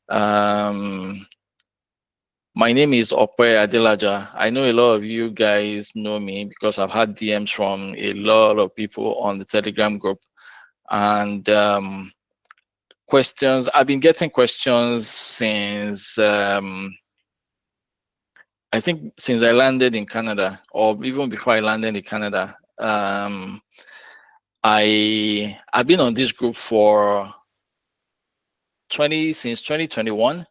My name is Ope Adelaja. I know a lot of you guys know me because I've had DMs from a lot of people on the Telegram group, and questions. I've been getting questions since I think since I landed in Canada, or even before I landed in Canada. I've been on this group for 2021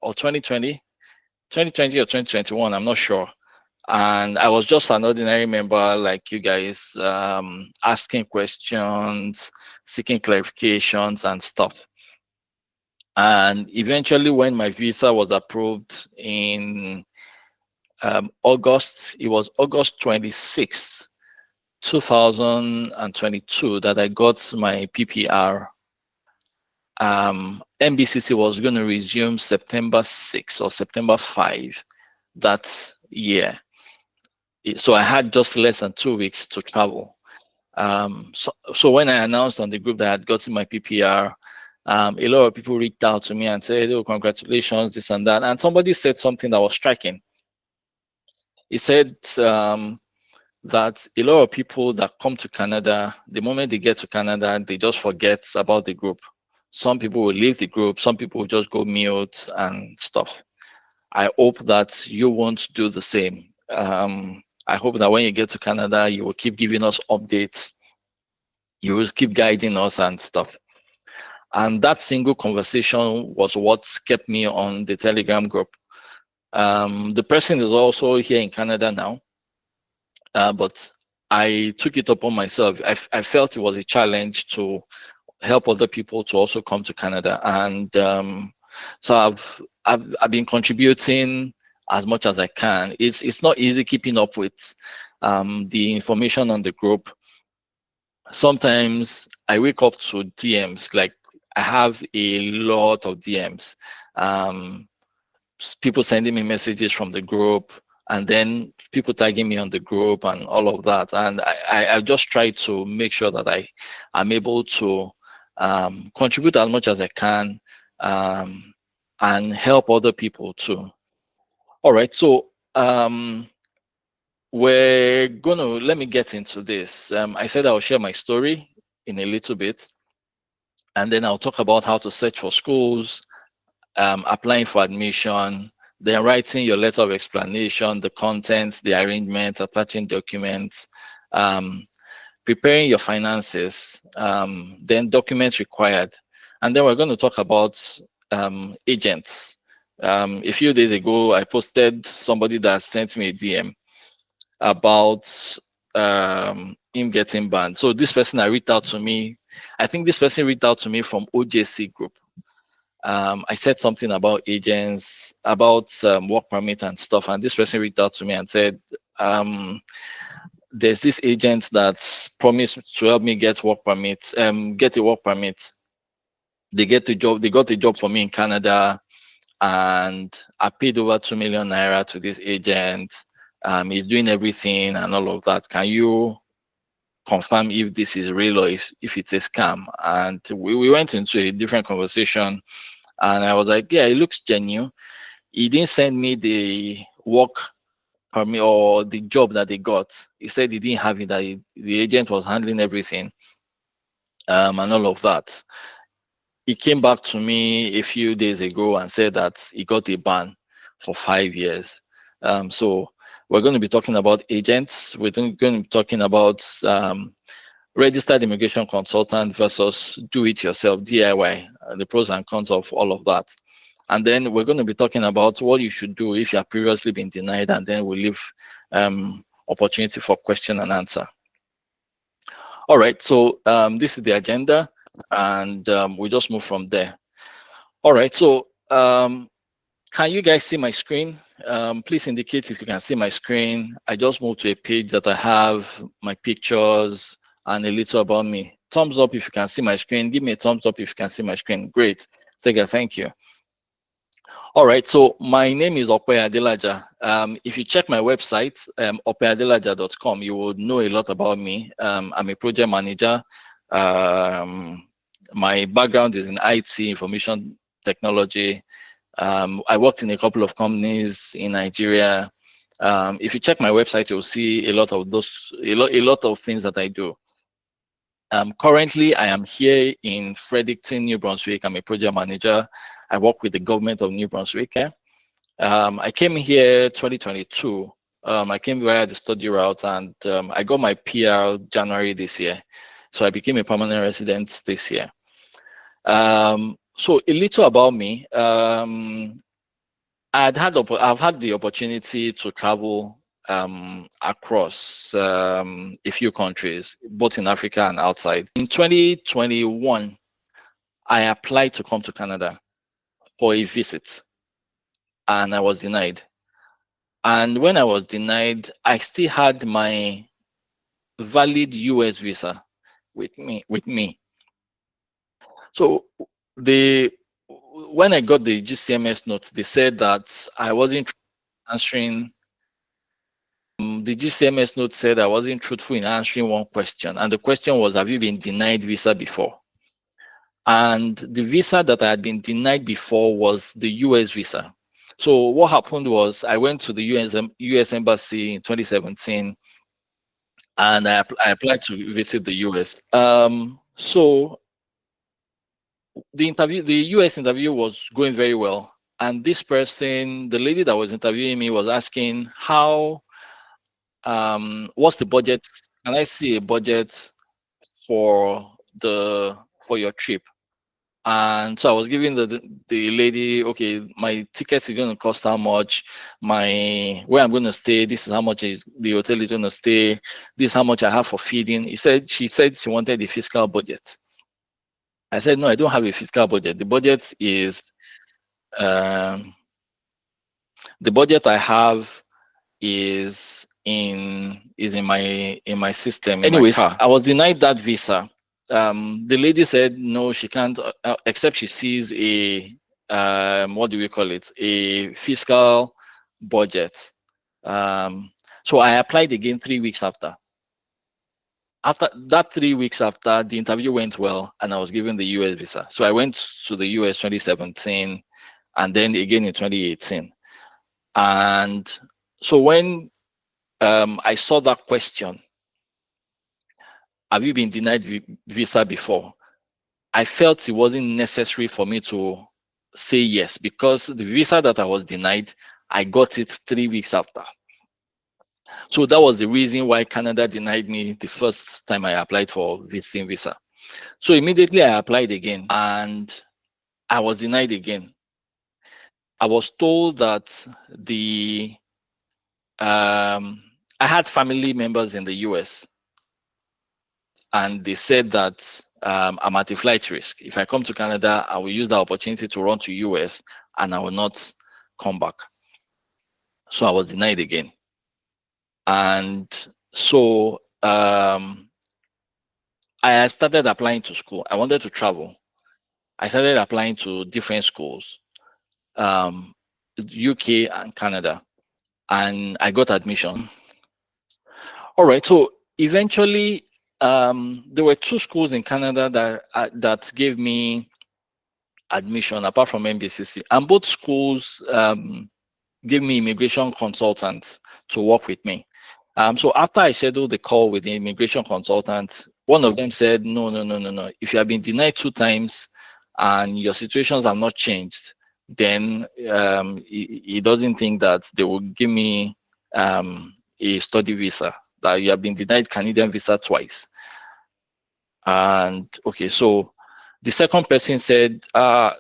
or 2020 or 2021. I'm not sure. And I was just an ordinary member like you guys, asking questions, seeking clarifications and stuff. And eventually, when my visa was approved in August, it was August 26th, 2022, that I got my PPR. MBCC was going to resume September 6 or September 5 that year. So I had just less than 2 weeks to travel. So when I announced on the group that I had gotten my PPR, a lot of people reached out to me and said, "Oh, congratulations, this and that." And somebody said something that was striking. He said that a lot of people that come to Canada, the moment they get to Canada, they just forget about the group. Some people will leave the group, some people will just go mute and stuff. I hope that you won't do the same. I hope that when you get to Canada, you will keep giving us updates. You will keep guiding us and stuff. And that single conversation was what kept me on the Telegram group. The person is also here in Canada now, but I took it upon myself. I felt it was a challenge to help other people to also come to Canada, and so I've been contributing as much as I can. It's not easy keeping up with the information on the group. Sometimes I wake up to DMs, like I have a lot of DMs, people sending me messages from the group, and then people tagging me on the group and all of that. And I just try to make sure that I'm able to contribute as much as I can, and help other people too. All right, so let me get into this. I said I'll share my story in a little bit, and then I'll talk about how to search for schools, applying for admission, then writing your letter of explanation, the contents, the arrangement, attaching documents, preparing your finances, then documents required. And then we're going to talk about agents. A few days ago, I posted somebody that sent me a DM about him getting banned. So this person reached out to me. I think this person reached out to me from OJC group. I said something about agents, about work permit and stuff, and this person reached out to me and said, there's this agent that's promised to help me get work permits, get a work permit. They got a job for me in Canada, and I paid over 2 million naira to this agent. He's doing everything and all of that. Can you confirm if this is real or if it's a scam? And we went into a different conversation, and I was like, yeah, it looks genuine. He didn't send me the work permit or the job that they got. He said he didn't have it, that the agent was handling everything, and all of that. He came back to me a few days ago and said that he got a ban for 5 years. So we're going to be talking about agents. We're going to be talking about registered immigration consultant versus do-it-yourself, DIY, the pros and cons of all of that. And then we're going to be talking about what you should do if you have previously been denied, and then we'll leave opportunity for question and answer. All right, so this is the agenda, and we just move from there. All right, so can you guys see my screen? Please indicate if you can see my screen. I just moved to a page that I have my pictures and a little about me. Thumbs up if you can see my screen. Give me a thumbs up if you can see my screen. Great. Sega, thank you. All right, so my name is Ope Adelaja. If you check my website, opeadelaja.com, you will know a lot about me. I'm a project manager. My background is in IT, information technology. I worked in a couple of companies in Nigeria. If you check my website, you'll see a lot of a lot of things that I do. Currently, I am here in Fredericton, New Brunswick. I'm a project manager. I work with the government of New Brunswick. I came here 2022. I came via the study route, and I got my PR January this year. So I became a permanent resident this year. So a little about me. I've had the opportunity to travel across a few countries, both in Africa and outside. In 2021, I applied to come to Canada for a visit, and I was denied. And when I was denied, I still had my valid US visa with me. So when I got the GCMS note, they said that I wasn't answering. The GCMS note said I wasn't truthful in answering one question, and the question was, have you been denied visa before? And the visa that I had been denied before was the US visa. So what happened was I went to the US Embassy in 2017, and I applied to visit the US. So the US interview was going very well, and this person, the lady that was interviewing me, was asking what's the budget? Can I see a budget for your trip? And so I was giving the lady, okay, my tickets are going to cost how much, where I'm going to stay, this is how much the hotel is going to stay, this is how much I have for feeding. She said she wanted the fiscal budget. I said, no, I don't have a fiscal budget. The budget is the budget I have is in my system. Anyways, I was denied that visa. The lady said no, she can't, except she sees a what do we call it, a fiscal budget. So I applied again 3 weeks after. After that, 3 weeks after, the interview went well, and I was given the US visa. So I went to the US 2017, and then again in 2018. And so when I saw that question, have you been denied visa before? I felt it wasn't necessary for me to say yes, because the visa that I was denied, I got it 3 weeks after. So that was the reason why Canada denied me the first time I applied for visiting visa. So immediately I applied again, and I was denied again. I was told that I had family members in the US, and they said that I'm at a flight risk. If I come to Canada, I will use the opportunity to run to US, and I will not come back. So I was denied again. And so I started applying to school. I wanted to travel. I started applying to different schools, UK and Canada, and I got admission. All right, so eventually there were 2 schools in Canada that gave me admission apart from MBCC, and both schools gave me immigration consultants to work with me. So after I scheduled the call with the immigration consultant, one of them said, no. If you have been denied 2 times and your situations have not changed, then he doesn't think that they will give me a study visa, that you have been denied Canadian visa twice. And okay, so the second person said, I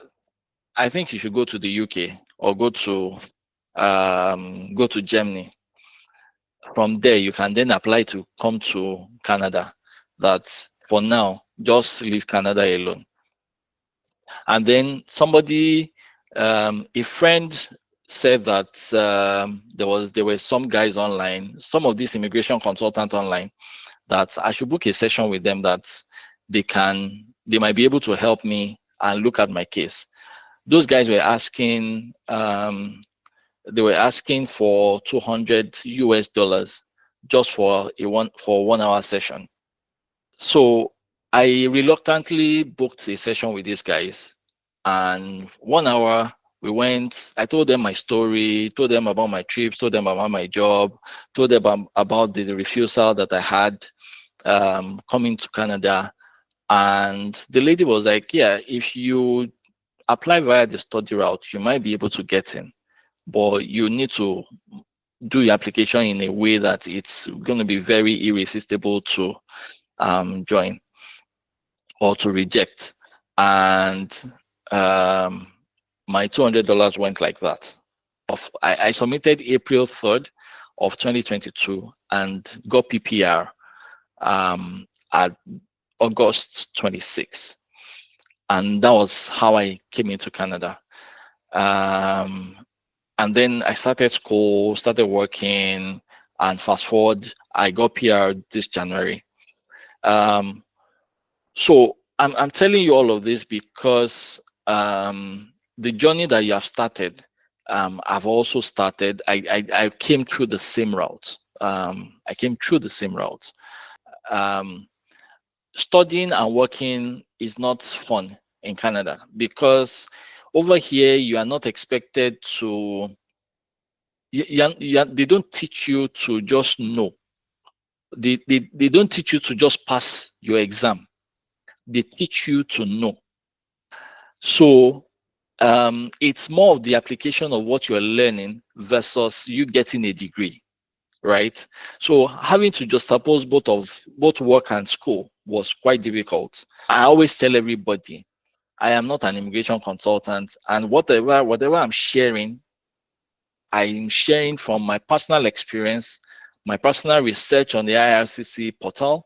think you should go to the UK or go to Germany. From there, you can then apply to come to Canada. That for now, just leave Canada alone. And then somebody, a friend said that there were some guys online, some of these immigration consultants online, that I should book a session with them, that they might be able to help me and look at my case. Those guys were asking, for $200 US just for a 1 hour session. So I reluctantly booked a session with these guys, And 1 hour we went, I told them my story, told them about my trips, told them about my job, told them about the refusal that I had coming to Canada. And the lady was like, yeah, if you apply via the study route, you might be able to get in, but you need to do your application in a way that it's going to be very irresistible to join or to reject. And my $200 went like that. I submitted April 3rd of 2022 and got PPR at August 26th. And that was how I came into Canada. And then I started school, started working, and fast forward, I got PR this January. So I'm telling you all of this because the journey that you have started, I've also started. I came through the same route. I came through the same route. Studying and working is not fun in Canada because over here you are not expected to. They don't teach you to just know. They don't teach you to just pass your exam. They teach you to know. So it's more of the application of what you're learning versus you getting a degree, right? So having to juxtapose both work and school was quite difficult. I always tell everybody, I am not an immigration consultant, and whatever I'm sharing, I'm sharing from my personal experience, my personal research on the IRCC portal.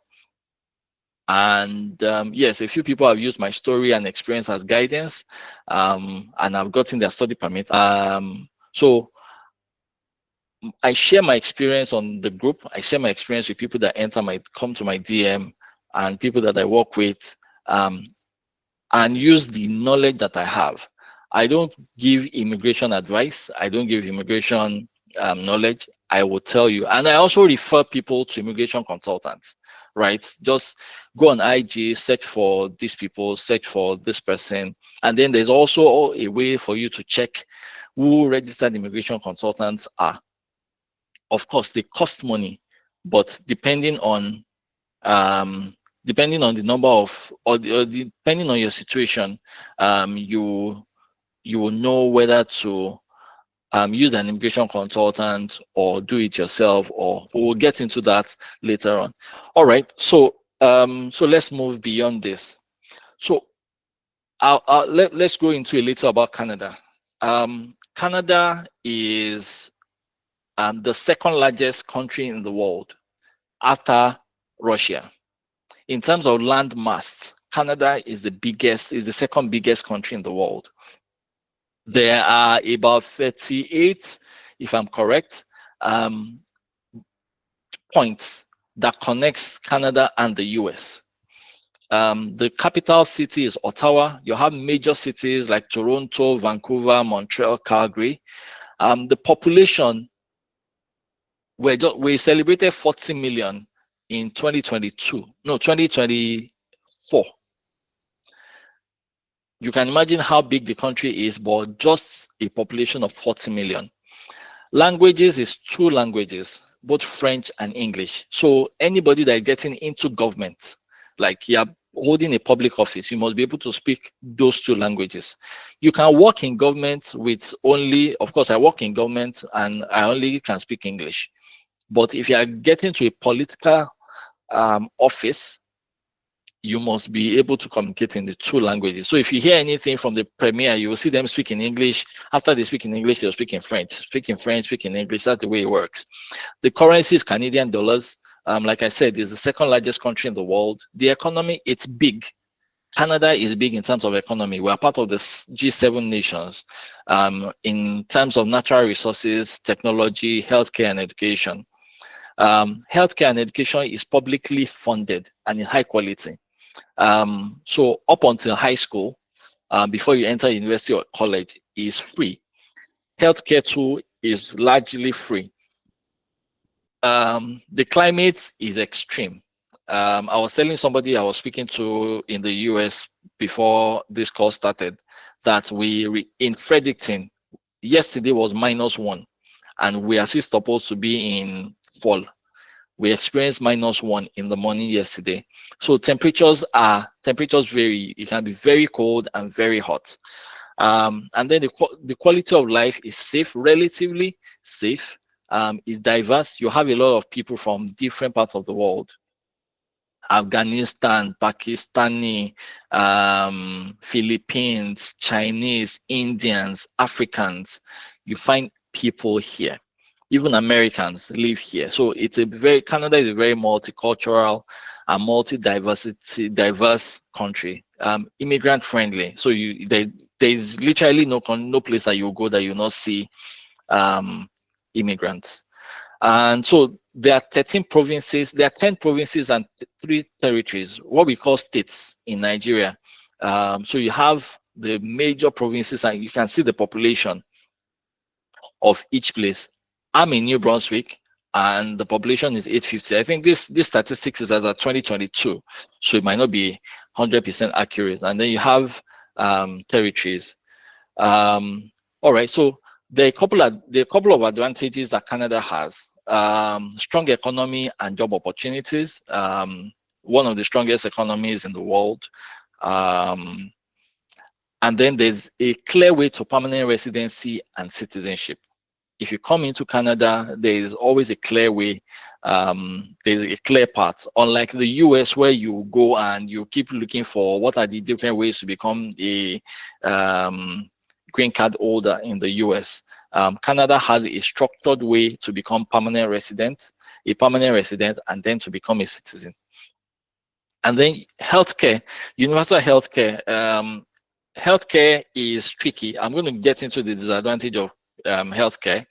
And yes, a few people have used my story and experience as guidance, and I've gotten their study permit. So I share my experience on the group. I share my experience with people that come to my DM and people that I work with, and use the knowledge that I have. I don't give immigration advice. I don't give immigration knowledge. I will tell you. And I also refer people to immigration consultants, right? Just go on IG, search for these people, search for this person. And then there's also a way for you to check who registered immigration consultants are. Of course, they cost money, but depending on the number of or depending on your situation, you will know whether to use an immigration consultant or do it yourself, or we'll get into that later on. All right, so so let's move beyond this. So let's go into a little about Canada. Canada is the second largest country in the world after Russia. In terms of land mass, Canada is the second biggest country in the world. There are about 38, if I'm correct, points that connects Canada and the US. The capital city is Ottawa. You have major cities like Toronto, Vancouver, Montreal, Calgary. The population, we celebrated 40 million in 2022. No, 2024. You can imagine how big the country is, but just a population of 40 million. Languages is 2 languages, both French and English. So anybody that is getting into government, like you're holding a public office, you must be able to speak those 2 languages. You can work in government with only, of course, I work in government and I only can speak English. But if you are getting to a political office, you must be able to communicate in the 2 languages. So if you hear anything from the premier, you will see them speak in English. After they speak in English, they'll speak in French. Speak in French, speak in English. That's the way it works. The currency is Canadian dollars. Like I said, it's the second largest country in the world. The economy, it's big. Canada is big in terms of economy. We are part of the G7 nations in terms of natural resources, technology, healthcare, and education. Healthcare and education is publicly funded and in high quality. So up until high school, before you enter university or college, is free. Healthcare too is largely free. The climate is extreme. I was telling somebody I was speaking to in the US before this call started that in Fredericton, yesterday was -1, and we are still supposed to be in fall. We experienced -1 in the morning yesterday. So temperatures vary. It can be very cold and very hot. And then the quality of life is safe, relatively safe. It's diverse. You have a lot of people from different parts of the world. Afghanistan, Pakistani, Philippines, Chinese, Indians, Africans. You find people here. Even Americans live here. So Canada is a very multicultural and diverse country. Immigrant friendly. So there's literally no place that you go that you not see immigrants. And so there are 13 provinces, there are 10 provinces and 3 territories, what we call states in Nigeria. So you have the major provinces and you can see the population of each place. I'm in New Brunswick and the population is 850. I think this statistics is as of 2022, so it might not be 100% accurate. And then you have territories. All right, so there are a couple of advantages that Canada has. Strong economy and job opportunities. One of the strongest economies in the world. And then there's a clear way to permanent residency and citizenship. If you come into Canada, there is always a clear way. There's a clear path. Unlike the US, where you go and you keep looking for what are the different ways to become a green card holder in the US. Canada has a structured way to become a permanent resident, and then to become a citizen. And then healthcare, universal healthcare. Healthcare is tricky. I'm going to get into the disadvantage of healthcare,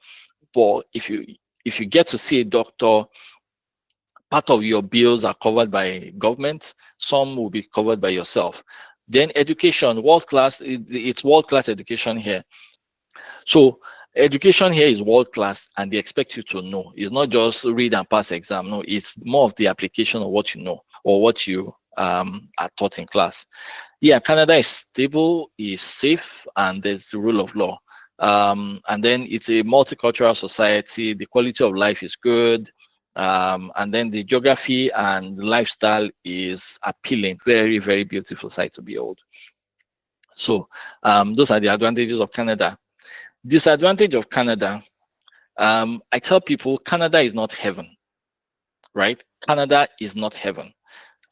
but if you get to see a doctor, part of your bills are covered by government, some will be covered by yourself. Then education, world class, it's world class education here. So education here is world class and they expect you to know. It's not just read and pass exam. No, it's more of the application of what you know or what you are taught in class. Yeah, Canada is stable, is safe, and there's the rule of law. And then it's a multicultural society. The quality of life is good. And then the geography and the lifestyle is appealing. Very, very beautiful sight to behold. So those are the advantages of Canada. Disadvantage of Canada, I tell people Canada is not heaven, right? Canada is not heaven.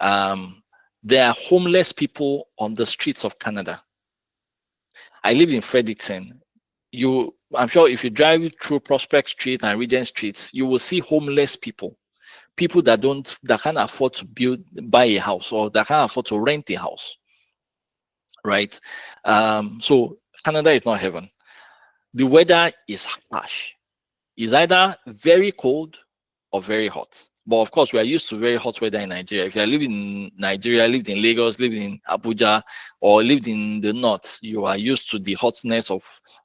There are homeless people on the streets of Canada. I live in Fredericton. I'm sure if you drive through Prospect Street and Regent Street, you will see homeless people that can't afford to buy a house or that can't afford to rent a house, right? So Canada is not heaven. The weather is harsh. It's either very cold or very hot. But of course, we are used to very hot weather in Nigeria. If you live in Nigeria, lived in Lagos, lived in Abuja, or lived in the north, you are used to the hotness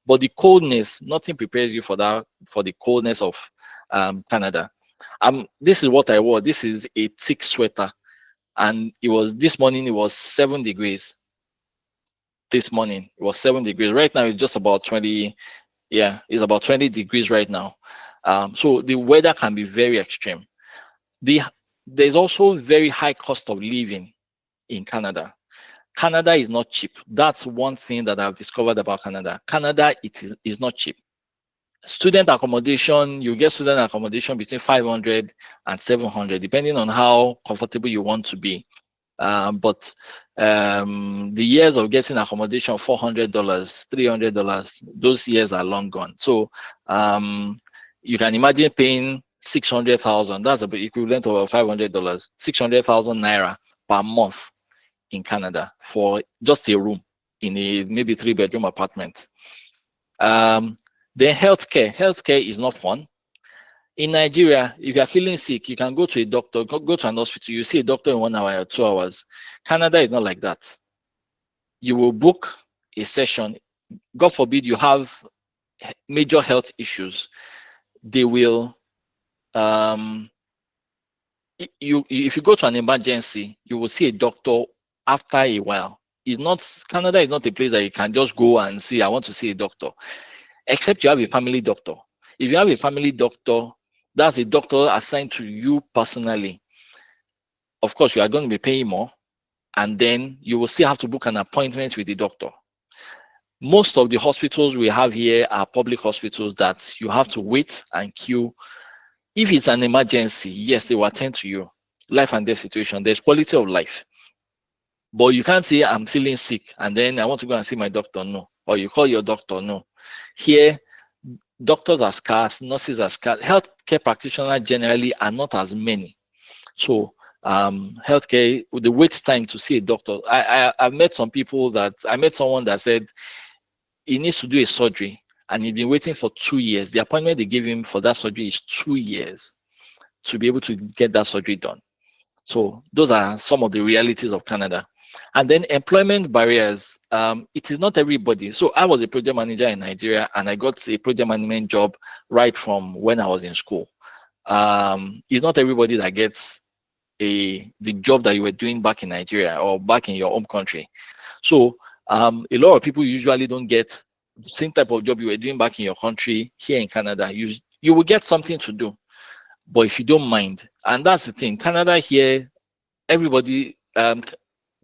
but the coldness, nothing prepares you for the coldness of Canada. This is what I wore. This is a thick sweater. And this morning, it was 7 degrees. This morning, it was 7 degrees. Right now, it's just about 20. Yeah, it's about 20 degrees right now. So the weather can be very extreme. There's also very high cost of living in Canada. Canada is not cheap. That's one thing that I've discovered about Canada. Canada is not cheap. Student accommodation, you get student accommodation between 500 and 700, depending on how comfortable you want to be. But the years of getting accommodation, $400, $300, those years are long gone. So you can imagine paying 600,000. That's the equivalent of $500, 600,000 naira per month in Canada for just a room in a maybe 3-bedroom apartment. Then healthcare is not fun. In Nigeria, if you're feeling sick, you can go to a doctor, go to an hospital, you see a doctor in 1 hour or 2 hours. Canada is not like that. You will book a session. God forbid you have major health issues. They will, if you go to an emergency, you will see a doctor after a while. is not Canada is not a place that you can just go and say, I want to see a doctor, except you have a family doctor. If you have a family doctor, that's a doctor assigned to you personally. Of course, you are going to be paying more, and then you will still have to book an appointment with the doctor. Most of the hospitals we have here are public hospitals that you have to wait and queue. If it's an emergency, yes, they will attend to you. Life and death situation, there's quality of life. But you can't say, I'm feeling sick and then I want to go and see my doctor. No. Or you call your doctor. No. Here, doctors are scarce, nurses are scarce. Healthcare practitioners generally are not as many. So healthcare, the wait time to see a doctor. I've met some people that, I met someone that said he needs to do a surgery and he's been waiting for 2 years. The appointment they gave him for that surgery is 2 years to be able to get that surgery done. So those are some of the realities of Canada. And then employment barriers. It is not everybody. So I was a project manager in Nigeria and I got a project management job right from when I was in school. It's not everybody that gets the job that you were doing back in Nigeria or back in your home country. So a lot of people usually don't get the same type of job you were doing back in your country here in Canada. You will get something to do, but if you don't mind, and that's the thing, Canada here, everybody,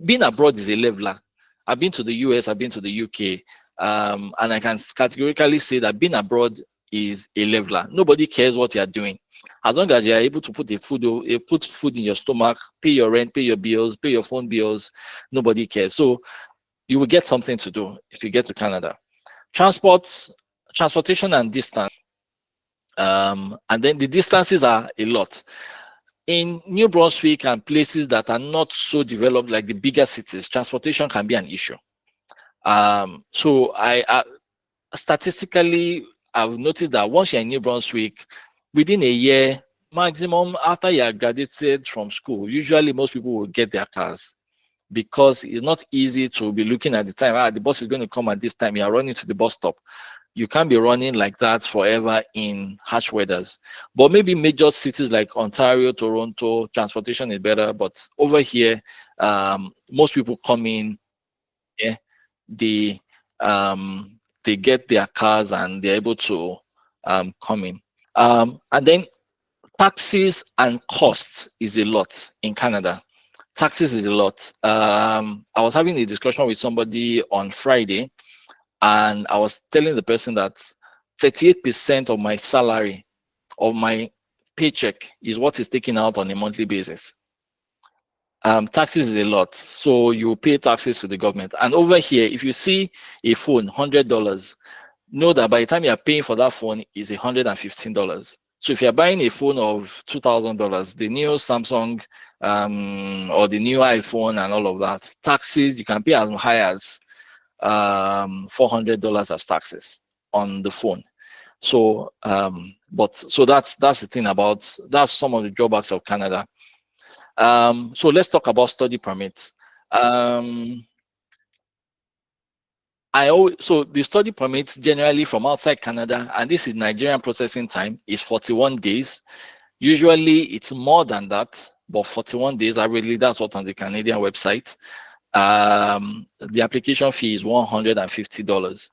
being abroad is a leveler. I've been to the US, I've been to the UK, and I can categorically say that being abroad is a leveler. Nobody cares what you are doing. As long as you are able to put put food in your stomach, pay your rent, pay your bills, pay your phone bills, nobody cares. So you will get something to do if you get to Canada. Transportation and distance. And then the distances are a lot. In New Brunswick and places that are not so developed like the bigger cities, transportation can be an issue. So statistically, I've noticed that once you're in New Brunswick, within a year, maximum after you are graduated from school, usually most people will get their cars because it's not easy to be looking at the time. The bus is going to come at this time. You are running to the bus stop. You can't be running like that forever in harsh weathers. But maybe major cities like Ontario, Toronto, transportation is better. But over here, most people come in, yeah, they they get their cars and they're able to come in. And then taxes and costs is a lot in Canada. Taxes is a lot. I was having a discussion with somebody on Friday, and I was telling the person that 38% of my salary, of my paycheck, is what is taken out on a monthly basis. Taxes is a lot, so you pay taxes to the government. And over here, if you see a phone, $100, know that by the time you are paying for that phone is $115. So if you're buying a phone of $2,000, the new Samsung or the new iPhone and all of that, taxes, you can pay as high as $400 as taxes on the phone. So so that's the thing about, that's some of the drawbacks of Canada. So let's talk about study permits. So the study permits generally from outside Canada, and this is Nigerian processing time, is 41 days. Usually it's more than that, but 41 days, averagely, that's what on the Canadian website. The application fee is $150.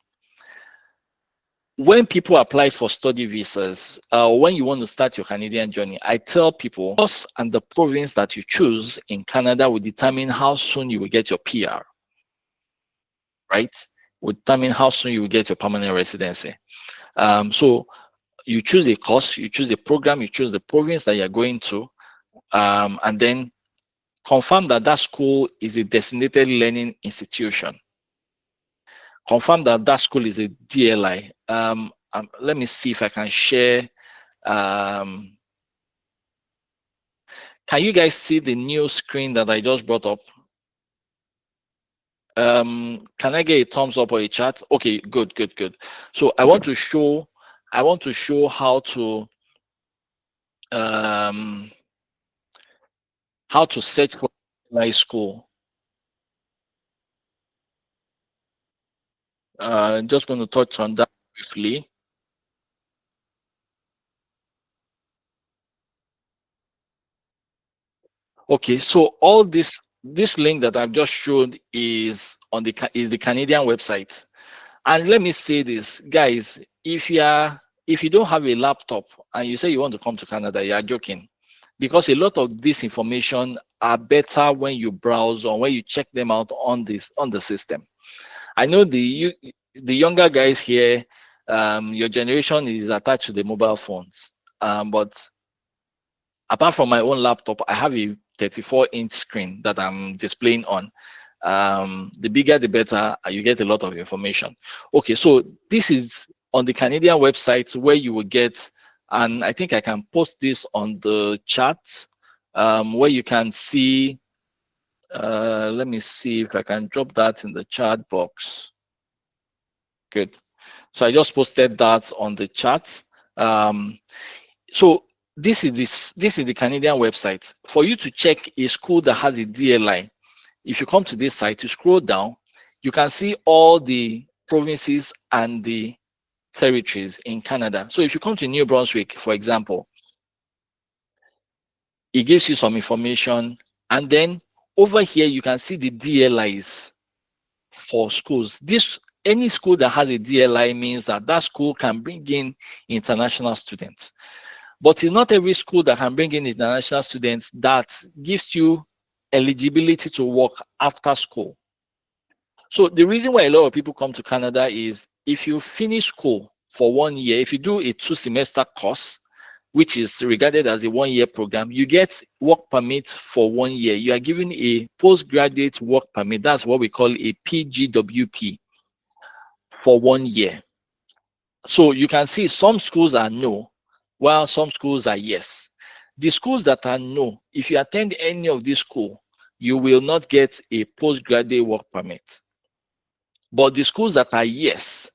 When people apply for study visas, when you want to start your Canadian journey, I tell people, us and the province that you choose in Canada will determine how soon you will get your PR, right? Will determine how soon you will get your permanent residency. So you choose a course, you choose the program, you choose the province that you're going to, and then confirm that that school is a designated learning institution. Confirm that that school is a DLI. Let me see if I can share. Can you guys see the new screen that I just brought up? Can I get a thumbs up or a chat? Okay, good. So I want to show how to search for my school. Just going to touch on that briefly. Okay, so all this this link that I've just shown is on the Canadian website. And let me say this, guys, if you don't have a laptop and you say you want to come to Canada, you are joking, because a lot of this information are better when you browse or when you check them out on the system. I know the younger guys here, your generation is attached to the mobile phones, but apart from my own laptop, I have a 34-inch screen that I'm displaying on. The bigger the better, you get a lot of information. Okay, so this is on the Canadian website where you will get, and I think I can post this on the chat, where you can see, let me see if I can drop that in the chat box. Good. So I just posted that on the chat. So this is the Canadian website. For you to check a school that has a DLI, if you come to this site, you scroll down, you can see all the provinces and the territories in Canada. So if you come to New Brunswick, for example, it gives you some information. And then over here, you can see the DLIs for schools. Any school that has a DLI means that that school can bring in international students. But it's not every school that can bring in international students that gives you eligibility to work after school. So the reason why a lot of people come to Canada is if you finish school for 1 year, if you do a 2-semester course, which is regarded as a 1-year program, you get work permit for 1 year. You are given a postgraduate work permit. That's what we call a PGWP for 1 year. So you can see some schools are no, while some schools are yes. The schools that are no, if you attend any of this school, you will not get a postgraduate work permit. But the schools that are yes,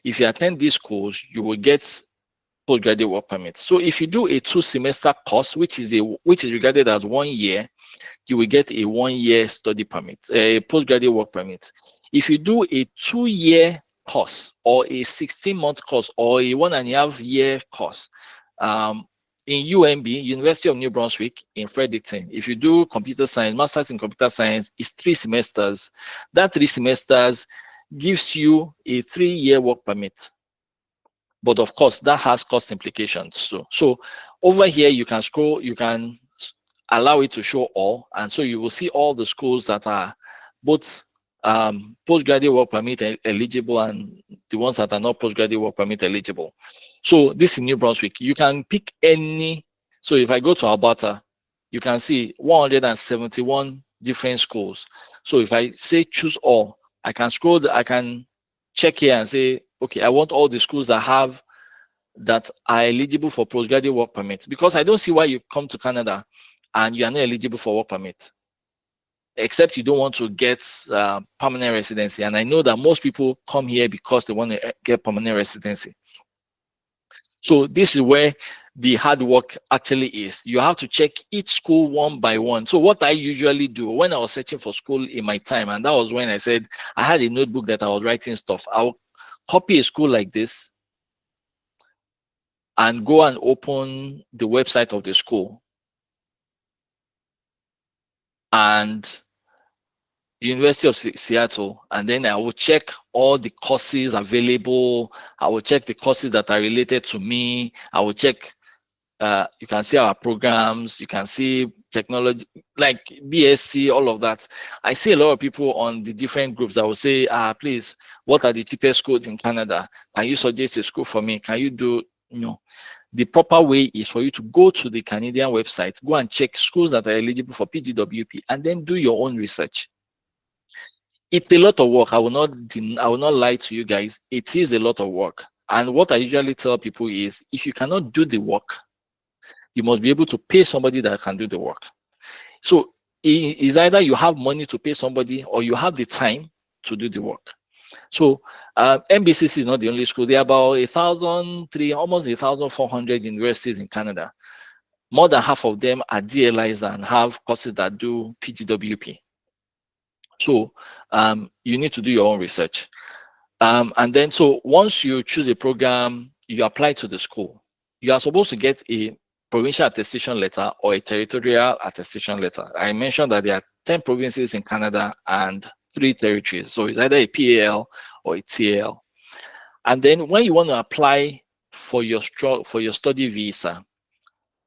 if you attend these schools, you will get postgraduate work permit. So if you do a 2-semester course, which is regarded as 1 year, you will get a 1-year study permit, a postgraduate work permit. If you do a 2-year course or a 16-month course or a 1.5-year course, in UNB, University of New Brunswick in Fredericton, if you do computer science, master's in computer science, it's 3 semesters. That 3 semesters gives you a 3-year work permit. But of course, that has cost implications. So over here, you can scroll, you can allow it to show all. And so you will see all the schools that are both postgraduate work permit eligible and the ones that are not postgraduate work permit eligible. So this is New Brunswick. You can pick any. So if I go to Alberta, you can see 171 different schools. So if I say choose all, I can scroll, I can check here and say, okay, I want all the schools that are eligible for postgraduate work permit, because I don't see why you come to Canada and you are not eligible for work permit, except you don't want to get permanent residency. And I know that most people come here because they want to get permanent residency. So this is where the hard work actually is. You have to check each school one by one. So what I usually do when I was searching for school in my time, and that was when I said I had a notebook that I was writing stuff, I'll copy a school like this and go and open the website of the school. And University of Seattle, and then I will check all the courses available. I will check the courses that are related to me. I will check, you can see our programs, you can see technology, like BSc, all of that. I see a lot of people on the different groups that will say, please, what are the cheapest schools in Canada? Can you suggest a school for me? Can you do, the proper way is for you to go to the Canadian website, go and check schools that are eligible for PGWP, and then do your own research. It's a lot of work. I will not lie to you guys. It is a lot of work. And what I usually tell people is, if you cannot do the work, you must be able to pay somebody that can do the work. So it's either you have money to pay somebody or you have the time to do the work. So MBCC is not the only school. There are about 1,300, almost 1,400 universities in Canada. More than half of them are DLIs and have courses that do PGWP. So you need to do your own research. And then, so once you choose a program, you apply to the school. You are supposed to get a provincial attestation letter or a territorial attestation letter. I mentioned that there are 10 provinces in Canada and 3 territories. So it's either a PAL or a TAL. And then when you want to apply for your study visa,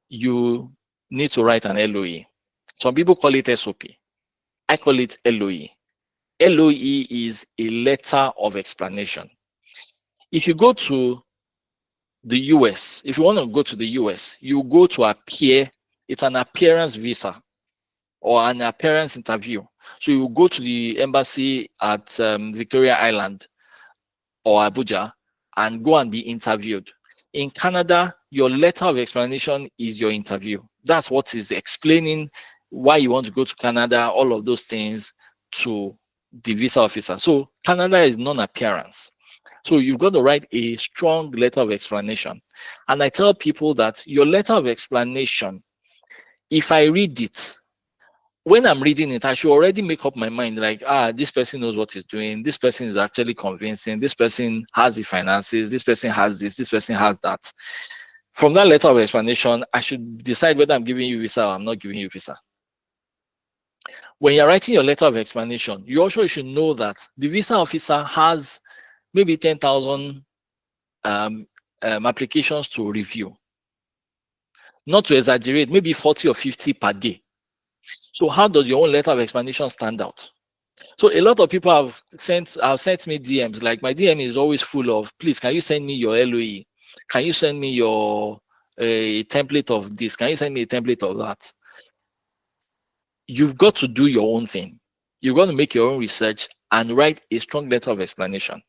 you need to write an LOE. Some people call it SOP. I call it LOE. LOE is a letter of explanation. If you go to the US, if you want to go to the US, you go to appear. It's an appearance visa or an appearance interview. So you go to the embassy at Victoria Island or Abuja and go and be interviewed. In Canada, your letter of explanation is your interview. That's what is explaining why you want to go to Canada, all of those things to the visa officer. So Canada is non-appearance. So you've got to write a strong letter of explanation. And I tell people that your letter of explanation, if I read it, when I'm reading it, I should already make up my mind like, this person knows what he's doing. This person is actually convincing. This person has the finances. This person has this. This person has that. From that letter of explanation, I should decide whether I'm giving you visa or I'm not giving you visa. When you're writing your letter of explanation, you also should know that the visa officer has maybe 10,000 applications to review. Not to exaggerate, maybe 40 or 50 per day. So how does your own letter of explanation stand out? So a lot of people have sent me DMs, like my DM is always full of, please, can you send me your LOE? Can you send me your template of this? Can you send me a template of that? You've got to do your own thing. You've got to make your own research and write a strong letter of explanation.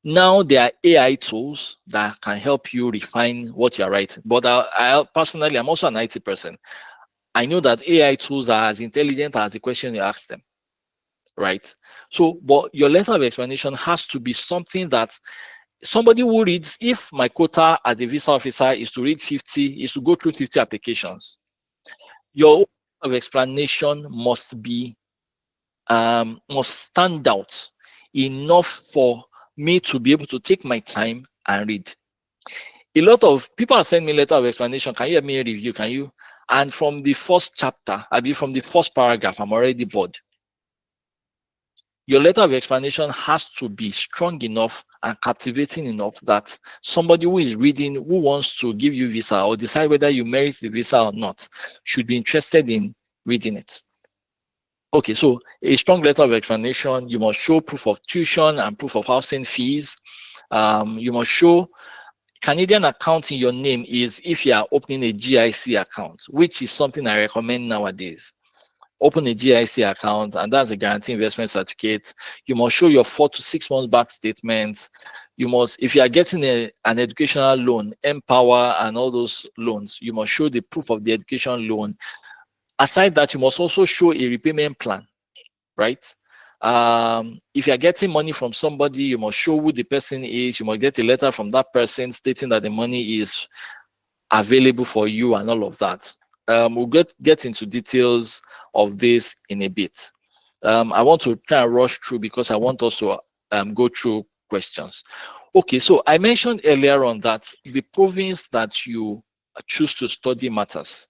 Now there are AI tools that can help you refine what you're writing. But I personally, I'm also an IT person. I know that AI tools are as intelligent as the question you ask them, right? So, but your letter of explanation has to be something that somebody who reads, if my quota as a visa officer is to read 50, is to go through 50 applications, your letter of explanation must be, must stand out enough for me to be able to take my time and read. A lot of people have sent me letter of explanation. Can you help me review? Can you? And from the first chapter, from the first paragraph, I'm already bored. Your letter of explanation has to be strong enough and captivating enough that somebody who is reading, who wants to give you visa or decide whether you merit the visa or not, should be interested in reading it. Okay, so a strong letter of explanation, you must show proof of tuition and proof of housing fees. You must show Canadian account in your name is if you are opening a GIC account, which is something I recommend nowadays. Open a GIC account, and that's a guarantee investment certificate. You must show your 4 to 6 months back statements. You must, if you are getting an educational loan, Empower and all those loans, you must show the proof of the education loan. Aside that, you must also show a repayment plan, right? If you're getting money from somebody, you must show who the person is. You must get a letter from that person stating that the money is available for you and all of that. We'll get into details of this in a bit. I want to try and rush through because I want us to go through questions. Okay, so I mentioned earlier on that the province that you choose to study matters,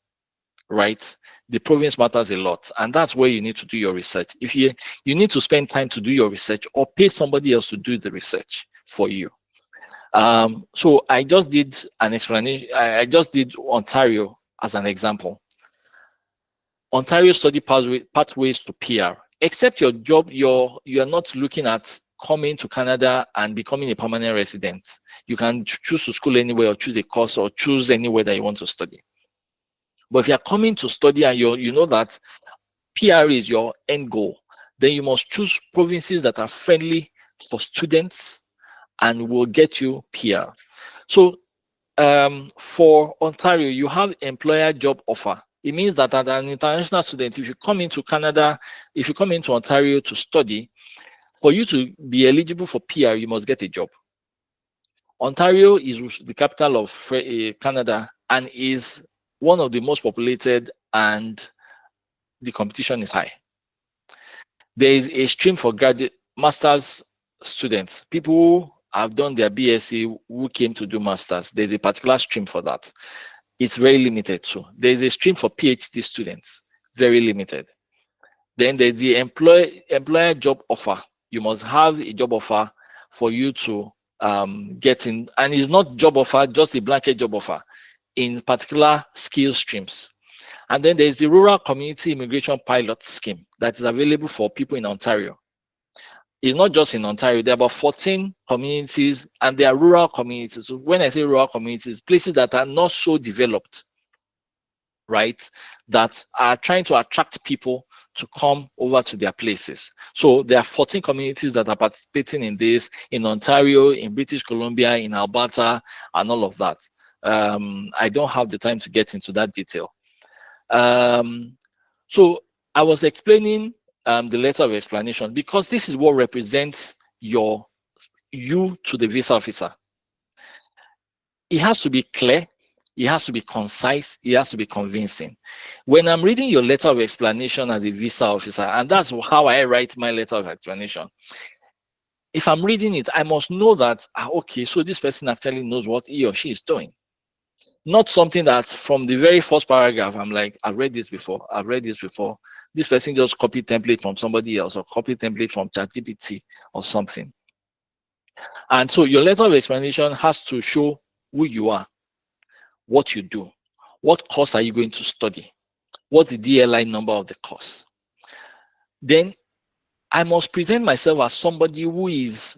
right? The province matters a lot, and that's where you need to do your research. If you need to spend time to do your research or pay somebody else to do the research for you. So I just did an explanation. I just did Ontario as an example. Ontario study pathways to PR. Except your job, you are not looking at coming to Canada and becoming a permanent resident. You can choose to school anywhere or choose a course or choose anywhere that you want to study. But if you're coming to study and you know that PR is your end goal, then you must choose provinces that are friendly for students and will get you PR. So for Ontario, you have employer job offer. It means that as an international student, if you come into Canada, if you come into Ontario to study, for you to be eligible for PR, you must get a job. Ontario is the capital of Canada and is one of the most populated, and the competition is high. There is a stream for graduate master's students, people who have done their BSc who came to do masters. There's a particular stream for that. It's very limited too. There's a stream for PhD students, very limited. Then there's the employer job offer. You must have a job offer for you to get in, and it's not job offer, just a blanket job offer in particular skill streams. And then there's the Rural Community Immigration Pilot Scheme that is available for people in Ontario. It's not just in Ontario, there are about 14 communities, and they are rural communities. So when I say rural communities, places that are not so developed, right, that are trying to attract people to come over to their places. So there are 14 communities that are participating in this in Ontario, in British Columbia, in Alberta, and all of that. I don't have the time to get into that detail. So I was explaining the letter of explanation because this is what represents you to the visa officer. It has to be clear, it has to be concise, it has to be convincing. When I'm reading your letter of explanation as a visa officer, and that's how I write my letter of explanation, if I'm reading it, I must know that, okay, so this person actually knows what he or she is doing. Not something that from the very first paragraph, I'm like, I've read this before, I've read this before. This person just copy template from somebody else or copy template from ChatGPT or something. And so your letter of explanation has to show who you are, what you do, what course are you going to study, what's the DLI number of the course. Then I must present myself as somebody who is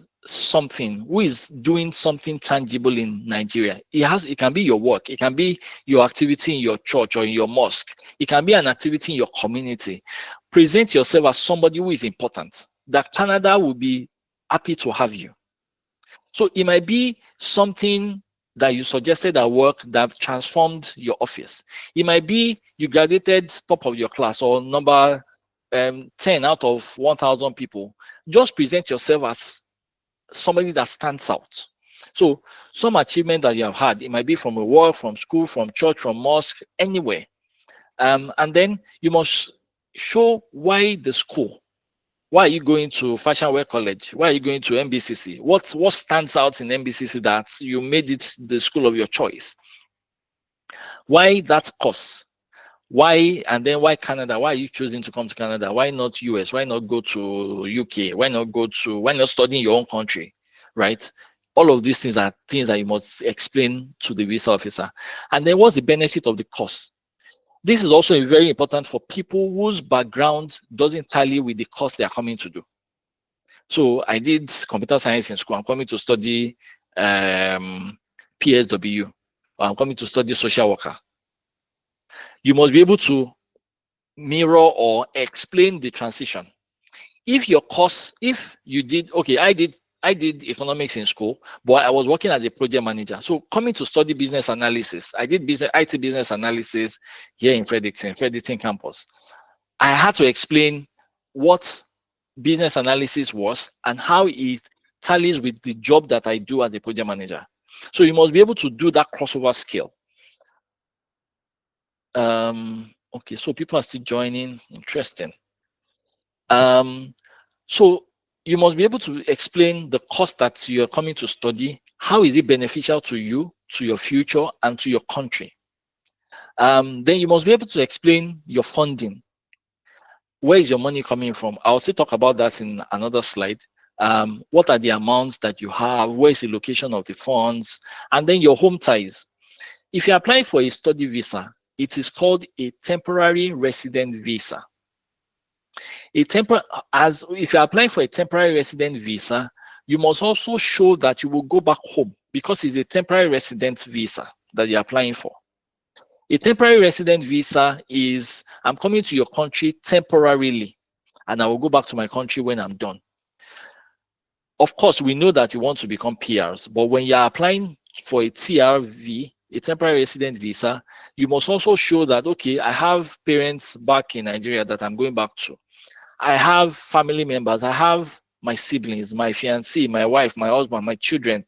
doing something tangible in Nigeria. It can be your work, it can be your activity in your church or in your mosque, it can be an activity in your community. Present yourself as somebody who is important, that Canada will be happy to have you. So it might be something that you suggested at work that transformed your office. It might be you graduated top of your class or number 10 out of 1,000 people. Just present yourself as somebody that stands out. So some achievement that you have had, it might be from a work, from school, from church, from mosque, anywhere. And then you must show why the school. Why are you going to Fashion Wear College? Why are you going to MBCC? What stands out in MBCC that you made it the school of your choice? Why that course? Why, and then why Canada? Why are you choosing to come to Canada? Why not US? Why not go to UK? Why not study in your own country, right? All of these things are things that you must explain to the visa officer. And then what's the benefit of the course? This is also very important for people whose background doesn't tally with the course they are coming to do. So I did computer science in school. I'm coming to study PSW. I'm coming to study social worker. You must be able to mirror or explain the transition. If your course, if you did, okay, I did economics in school, but I was working as a project manager. So coming to study business analysis, I did IT business analysis here in Fredericton campus. I had to explain what business analysis was and how it tallies with the job that I do as a project manager. So you must be able to do that crossover skill. Okay, so people are still joining. Interesting. So you must be able to explain the course that you're coming to study. How is it beneficial to you, to your future, and to your country? Then you must be able to explain your funding. Where is your money coming from? I'll still talk about that in another slide. What are the amounts that you have? Where is the location of the funds? And then your home ties. If you're applying for a study visa, it is called a temporary resident visa. If you're applying for a temporary resident visa, you must also show that you will go back home because it's a temporary resident visa that you're applying for. A temporary resident visa is, I'm coming to your country temporarily and I will go back to my country when I'm done. Of course, we know that you want to become PRs, but when you're applying for a TRV, a temporary resident visa, you must also show that, okay, I have parents back in Nigeria that I'm going back to. I have family members, I have my siblings, my fiancé, my wife, my husband, my children,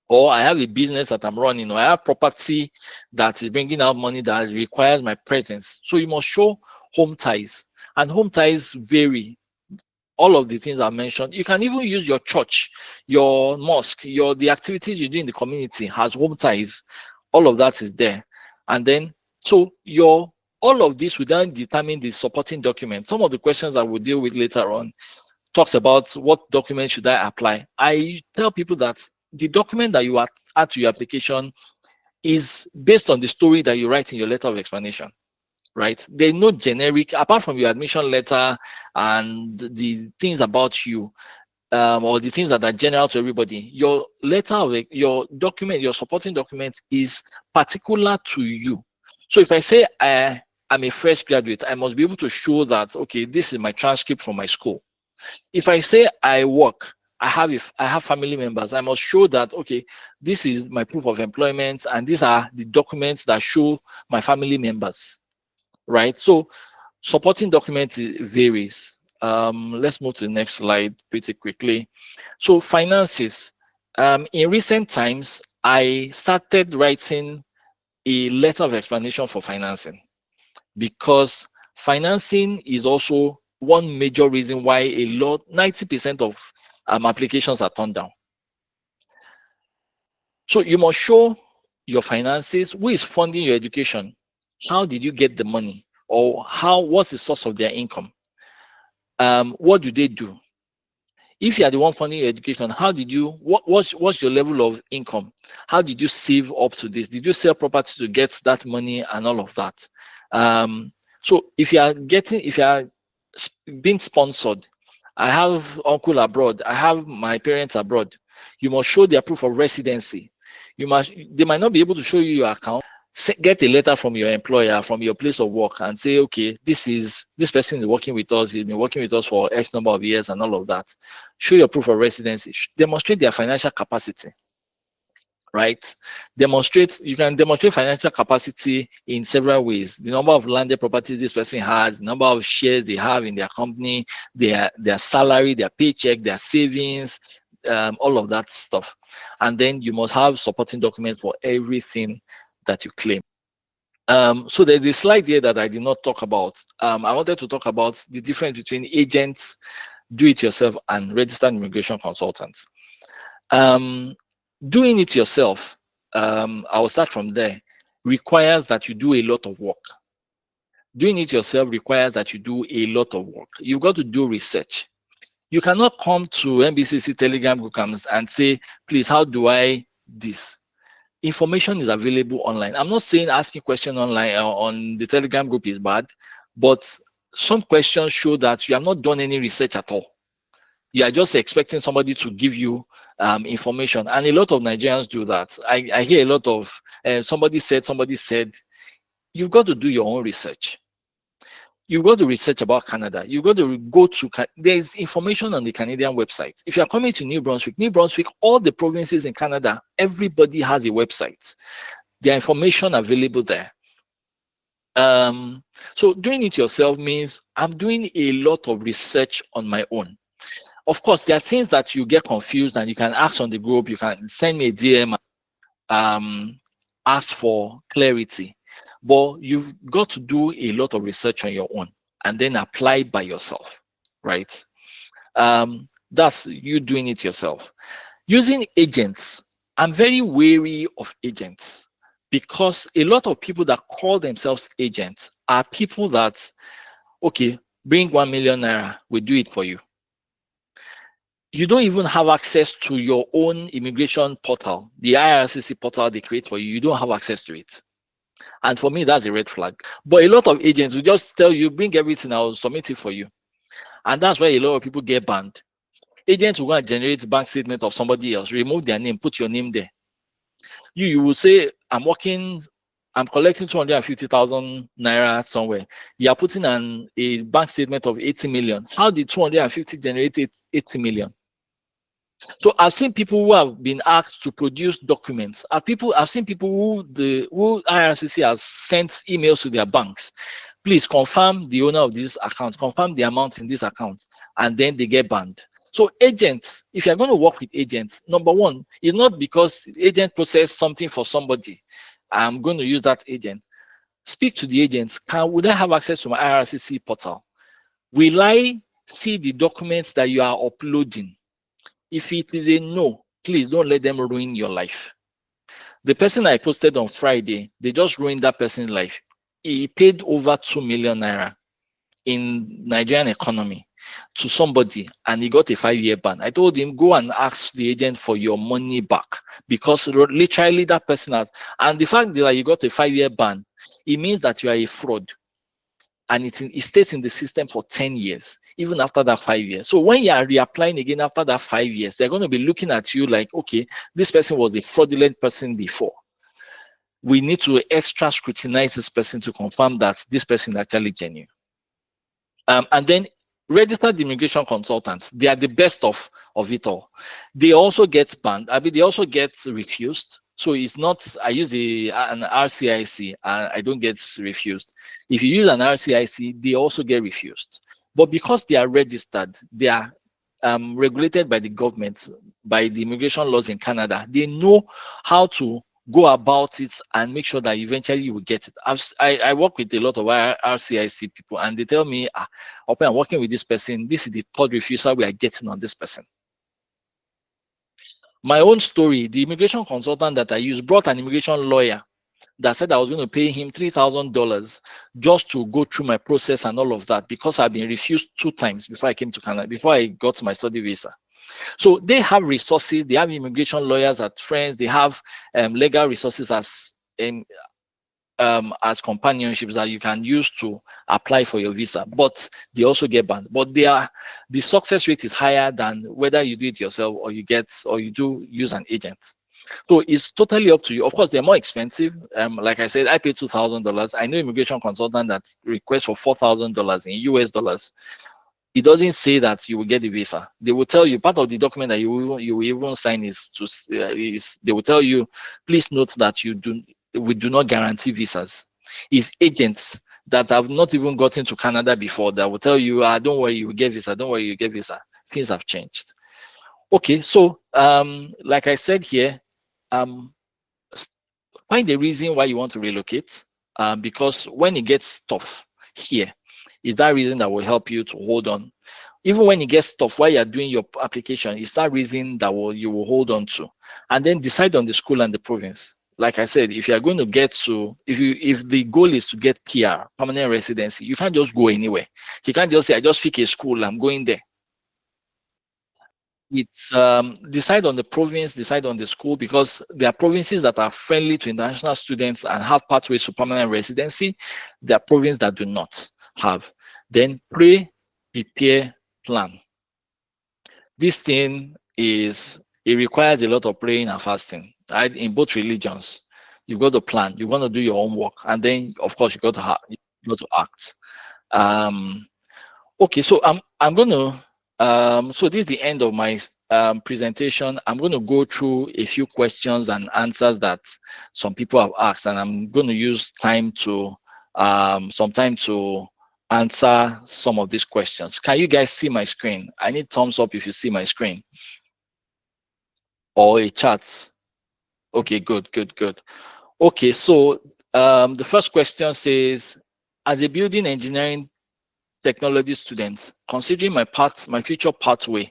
or I have a business that I'm running, or I have property that is bringing out money that requires my presence. So you must show home ties, and home ties vary. All of the things I mentioned, you can even use your church, your mosque, the activities you do in the community has home ties. All of that is there. And then, so your All of this will then determine the supporting document. Some of the questions I will deal with later on talks about what document should I apply. I tell people that the document that you add to your application is based on the story that you write in your letter of explanation, right? There's no generic, apart from your admission letter and the things about you, or the things that are general to everybody. Your letter of your document, your supporting document is particular to you. So if I say I'm a fresh graduate, I must be able to show that, okay, this is my transcript from my school. If I say I work, I have family members, I must show that, okay, this is my proof of employment and these are the documents that show my family members, right? So supporting documents varies. Let's move to the next slide pretty quickly. So finances. In recent times, I started writing a letter of explanation for financing, because financing is also one major reason why 90% of applications are turned down. So you must show your finances, who is funding your education, how did you get the money, or what's the source of their income, what do they do? If you are the one funding your education, how did you, what's your level of income? How did you save up to this? Did you sell property to get that money and all of that? So if you are being sponsored, I have uncle abroad, I have my parents abroad, you must show their proof of residency. They might not be able to show you your account. Get a letter from your employer, from your place of work, and say, okay, this person is working with us, he's been working with us for X number of years and all of that. Show your proof of residency. Demonstrate their financial capacity, right? You can demonstrate financial capacity in several ways. The number of landed properties this person has, the number of shares they have in their company, their salary, their paycheck, their savings, all of that stuff. And then you must have supporting documents for everything that you claim. So there's this slide here that I did not talk about. I wanted to talk about the difference between agents, do-it-yourself, and registered immigration consultants. Doing it yourself, I will start from there, requires that you do a lot of work. Doing it yourself requires that you do a lot of work. You've got to do research. You cannot come to NBCC Telegram group and say, please, how do I this? Information is available online. I'm not saying asking questions online on the Telegram group is bad, but some questions show that you have not done any research at all. You are just expecting somebody to give you information, and a lot of Nigerians do that. I hear a lot of somebody said. You've got to do your own research. You've got to research about Canada. You've got to go to, there's information on the Canadian website. If you're coming to New Brunswick, all the provinces in Canada, everybody has a website. There's information available there. So doing it yourself means I'm doing a lot of research on my own. Of course, there are things that you get confused and you can ask on the group. You can send me a DM, ask for clarity. But you've got to do a lot of research on your own and then apply by yourself, right? That's you doing it yourself. Using agents, I'm very wary of agents, because a lot of people that call themselves agents are people that, okay, bring 1 million naira, we do it for you. You don't even have access to your own immigration portal, the IRCC portal they create for you. You don't have access to it. And for me, that's a red flag. But a lot of agents will just tell you, bring everything, I'll submit it for you. And that's why a lot of people get banned. Agents will go and generate bank statement of somebody else, remove their name, put your name there. You will say, I'm collecting 250,000 naira somewhere. You are putting a bank statement of 80 million. How did 250 generate 80 million? So I've seen people who have been asked to produce documents. I've seen people who IRCC has sent emails to their banks. Please confirm the owner of this account, confirm the amount in this account, and then they get banned. So agents, if you're going to work with agents, number one, it's not because the agent processed something for somebody, I'm going to use that agent. Speak to the agents. Would I have access to my IRCC portal? Will I see the documents that you are uploading? If it is a no, please don't let them ruin your life. The person I posted on Friday, they just ruined that person's life. he paid over 2 million naira in Nigerian economy to somebody, and he got a 5-year ban. I told him, go and ask the agent for your money back, because literally that person has, and the fact that you got a 5-year ban, it means that you are a fraud. And it stays in the system for 10 years, even after that 5 years. So when you are reapplying again after that 5 years, they're going to be looking at you like, okay, this person was a fraudulent person before. We need to extra scrutinize this person to confirm that this person is actually genuine. And then registered immigration consultants, they are the best of it all. They also get banned. I mean, they also get refused. So it's not, I use an RCIC, I don't get refused. If you use an RCIC, they also get refused. But because they are registered, they are regulated by the government, by the immigration laws in Canada. They know how to go about it and make sure that eventually you will get it. I work with a lot of RCIC people, and they tell me, I'm working with this person, this is the third refusal we are getting on this person. My own story, the immigration consultant that I used brought an immigration lawyer that said I was going to pay him $3,000 just to go through my process and all of that, because I've been refused 2 times before I came to Canada, before I got my study visa. So they have resources, they have immigration lawyers as friends, they have legal resources as companionships that you can use to apply for your visa, but they also get banned. But the success rate is higher than whether you do it yourself or you do use an agent. So it's totally up to you. Of course, they're more expensive. Like I said, I paid $2,000. I know immigration consultant that requests for $4,000 in US dollars. It doesn't say that you will get the visa. They will tell you, part of the document that you will even sign is they will tell you, please note that we do not guarantee visas. It's agents that have not even gotten to Canada before that will tell you, don't worry, you will get visa. Don't worry, you get visa. Things have changed. Okay, so like I said here, find the reason why you want to relocate, because when it gets tough here, is that reason that will help you to hold on. Even when it gets tough while you're doing your application, it's that reason that you will hold on to. And then decide on the school and the province. Like I said, if you are going to get to, if the goal is to get PR, permanent residency, you can't just go anywhere. You can't just say, I just pick a school, I'm going there. It's decide on the province, decide on the school, because there are provinces that are friendly to international students and have pathways to permanent residency. There are provinces that do not have. Then pray, prepare, plan. This thing it requires a lot of praying and fasting. Right? In both religions, you've got to plan. You want to do your own work, and then of course you got to act. Okay, so I'm going to. So this is the end of my presentation. I'm going to go through a few questions and answers that some people have asked, and I'm going to use time to some time to answer some of these questions. Can you guys see my screen? I need thumbs up if you see my screen, or a chat. Okay, good. Okay, so the first question says, as a building engineering technology student, considering my future pathway,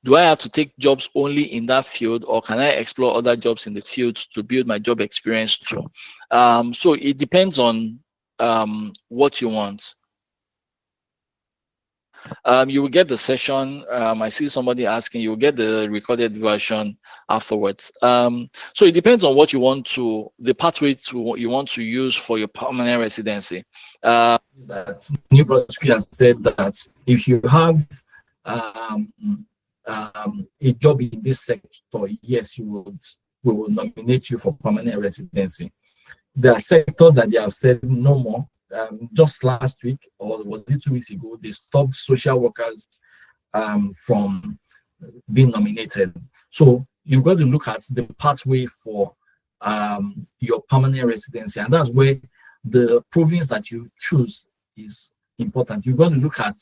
do I have to take jobs only in that field, or can I explore other jobs in the field to build my job experience too? So it depends on what you want. You will get the session. I see somebody asking, you will get the recorded version afterwards. So it depends on what you want to, the pathway you want to use for your permanent residency. That New Broadway has said that if you have a job in this sector, yes, we will nominate you for permanent residency. There are sectors that they have said no more. Just last week, or was it 2 weeks ago, they stopped social workers from being nominated. So you've got to look at the pathway for your permanent residency, and that's where the province that you choose is important. You've got to look at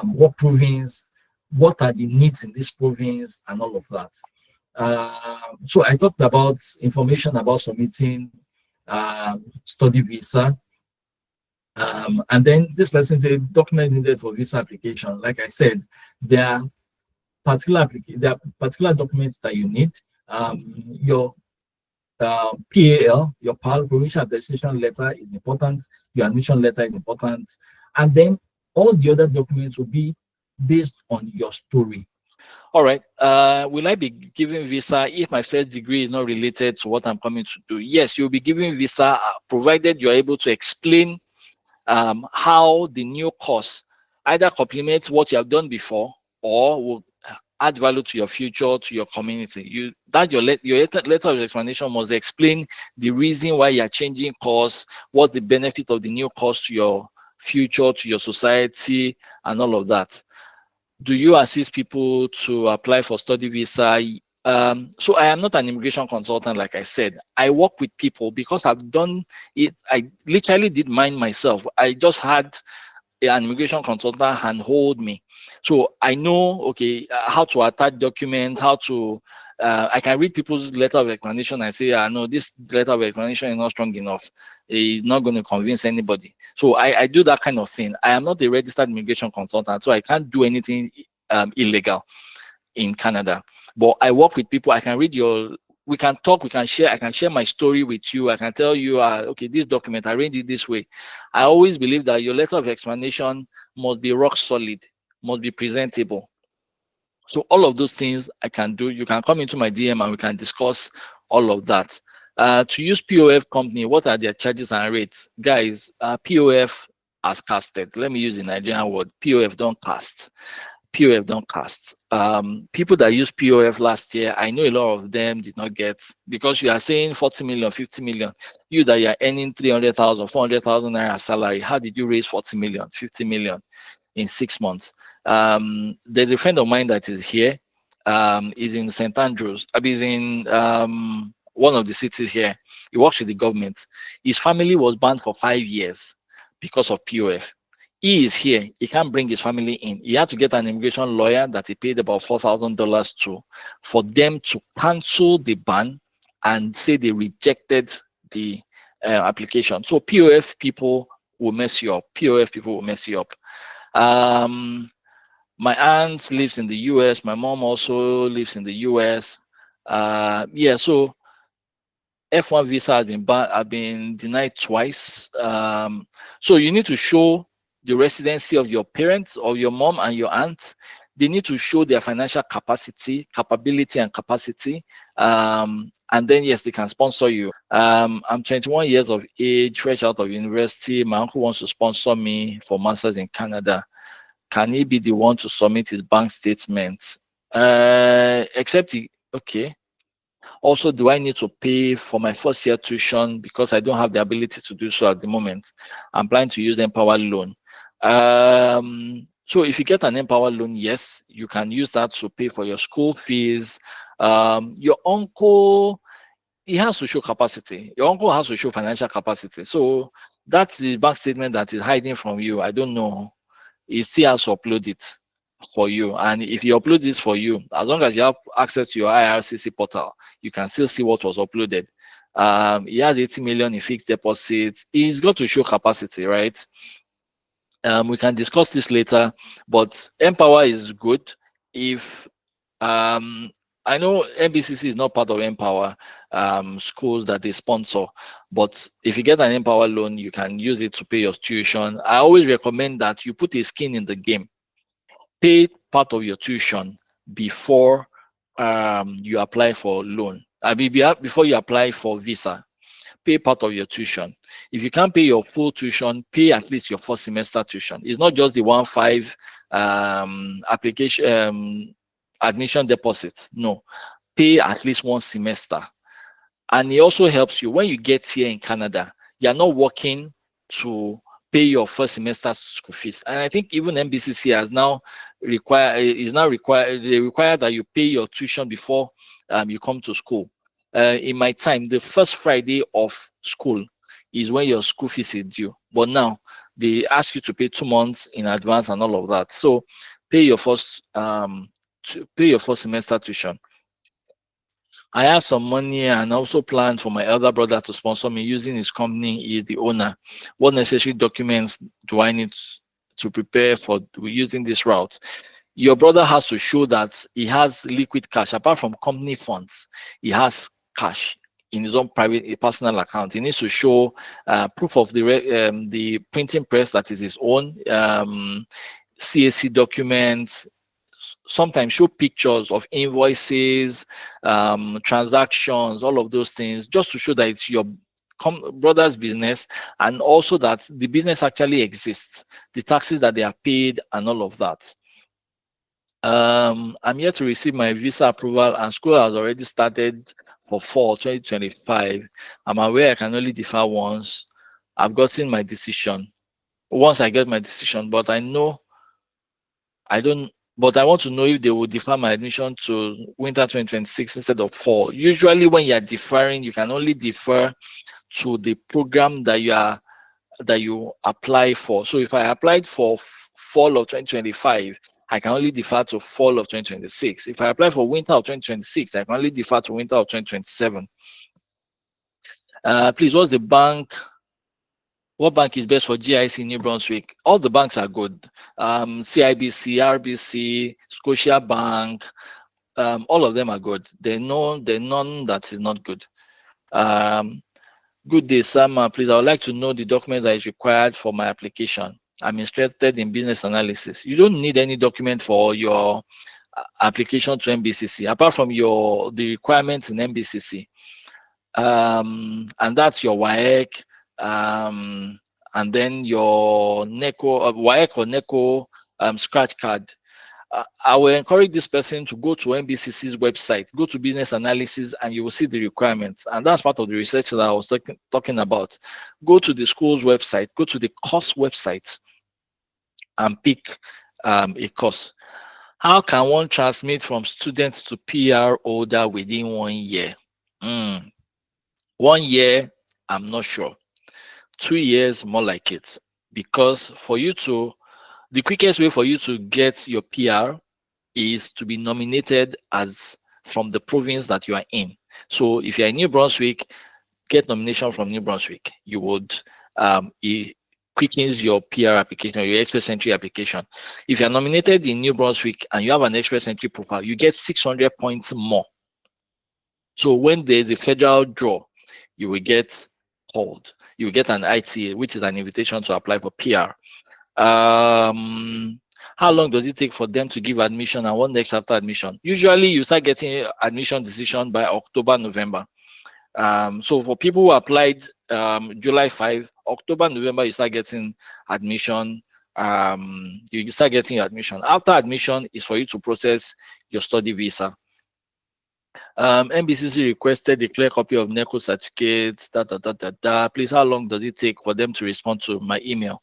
what province, what are the needs in this province, and all of that. So I talked about information about submitting study visa. And then this person said document needed for visa application. Like I said, there are particular documents that you need. Your PAL, your PAL, provincial attestation letter is important, your admission letter is important, and then all the other documents will be based on your story. All right. Will I be given visa if my first degree is not related to what I'm coming to do? Yes, you'll be given visa provided you're able to explain how the new course either complements what you have done before or will add value to your future, to your community. Your letter of explanation must explain the reason why you are changing course, what's the benefit of the new course to your future, to your society, and all of that. Do you assist people to apply for study visa? So I am not an immigration consultant, like I said. I work with people because I've done it. I literally did mine myself. I just had an immigration consultant handhold me. So I know, okay, how to attach documents, how to, I can read people's letter of explanation and say, no, this letter of explanation is not strong enough. It's not going to convince anybody. So I do that kind of thing. I am not a registered immigration consultant, so I can't do anything illegal in Canada. But I work with people. I can read your, we can talk, we can share. I can share my story with you. I can tell you, okay, this document, I arranged it this way. I always believe that your letter of explanation must be rock solid, must be presentable. So all of those things I can do. You can come into my DM and we can discuss all of that. To use POF company, what are their charges and rates? Guys, POF has casted. Let me use the Nigerian word. POF don't cast. POF don't cast. People that used POF last year, I know a lot of them did not get, because you are saying 40 million, 50 million. You that you are earning 300,000, 400,000 naira salary, how did you raise 40 million, 50 million in 6 months? There's a friend of mine that is here, is in St. Andrews. He's in one of the cities here. He works with the government. His family was banned for 5 years because of POF. He is here. He can't bring his family in. He had to get an immigration lawyer that he paid about $4,000 to, for them to cancel the ban and say they rejected the application. So POF people will mess you up. POF people will mess you up. My aunt lives in the US. My mom also lives in the US. Yeah, so F1 visa has been denied twice. So you need to show the residency of your parents or your mom and your aunt. They need to show their financial capability and capacity. And then yes, they can sponsor you. I'm 21 years of age, fresh out of university. My uncle wants to sponsor me for masters in Canada. Can he be the one to submit his bank statements? Okay. Also, do I need to pay for my first year tuition because I don't have the ability to do so at the moment? I'm planning to use Empower loan. So if you get an Empower loan, yes, you can use that to pay for your school fees. Your uncle, he has to show capacity. Your uncle has to show financial capacity. So that's the bank statement that is hiding from you. I don't know. He still has to upload it for you. And if he uploads this for you, as long as you have access to your IRCC portal, you can still see what was uploaded. He has 80 million in fixed deposits. He's got to show capacity, right? We can discuss this later, but Empower is good. If I know NBCC is not part of Empower schools that they sponsor, but if you get an Empower loan, you can use it to pay your tuition. I always recommend that you put a skin in the game. Pay part of your tuition before you apply for loan. Before you apply for visa, pay part of your tuition. If you can't pay your full tuition, pay at least your first semester tuition. It's not just the 1.5 application admission deposit. No, pay at least one semester. And it also helps you when you get here in Canada. You're not working to pay your first semester school fees. And I think even NBCC has now they require that you pay your tuition before you come to school. In my time, the first Friday of school is when your school fees is due. But now they ask you to pay 2 months in advance and all of that. So pay your first semester tuition. I have some money and also planned for my elder brother to sponsor me using his company. He is the owner. What necessary documents do I need to prepare for using this route? Your brother has to show that he has liquid cash. Apart from company funds, he has cash in his own private personal account. He needs to show proof of the printing press that is his own, CAC documents, sometimes show pictures of invoices, transactions, all of those things, just to show that it's your brother's business, and also that the business actually exists, the taxes that they have paid, and all of that. I'm yet to receive my visa approval, and school has already started for fall 2025. I'm aware I can only defer once I've gotten my decision. Once I get my decision, but I know I don't. But I want to know if they will defer my admission to winter 2026 instead of fall. Usually, when you are deferring, you can only defer to the program that you apply for. So if I applied for fall of 2025, I can only defer to fall of 2026. If I apply for winter of 2026, I can only defer to winter of 2027. Please, what bank is best for GIC New Brunswick? All the banks are good. CIBC, RBC, Scotia Bank, all of them are good. There's none that is not good. Good day, Sam. Please, I would like to know the document that is required for my application. I'm interested in business analysis. You don't need any document for your application to MBCC, apart from the requirements in MBCC. And that's your WAEC, and then your NECO, WAEC or NECO scratch card. I will encourage this person to go to MBCC's website, go to business analysis, and you will see the requirements. And that's part of the research that I was talking about. Go to the school's website, go to the course website, and pick a course. How can one transmit from student to PR holder within 1 year? 1 year, I'm not sure. 2 years, more like it. Because the quickest way for you to get your PR is to be nominated as from the province that you are in. So if you're in New Brunswick, get nomination from New Brunswick. You would it quickens your PR application, your express entry application. If you're nominated in New Brunswick and you have an express entry profile, you get 600 points more. So when there's a federal draw, you will get called. You will get an ITA, which is an invitation to apply for PR. How long does it take for them to give admission, and what next after admission? Usually you start getting admission decision by October, November. So for people who applied July 5, October, November, you start getting admission. You start getting your admission. After admission is for you to process your study visa. MBCC requested a clear copy of NECO certificates. Please, how long does it take for them to respond to my email?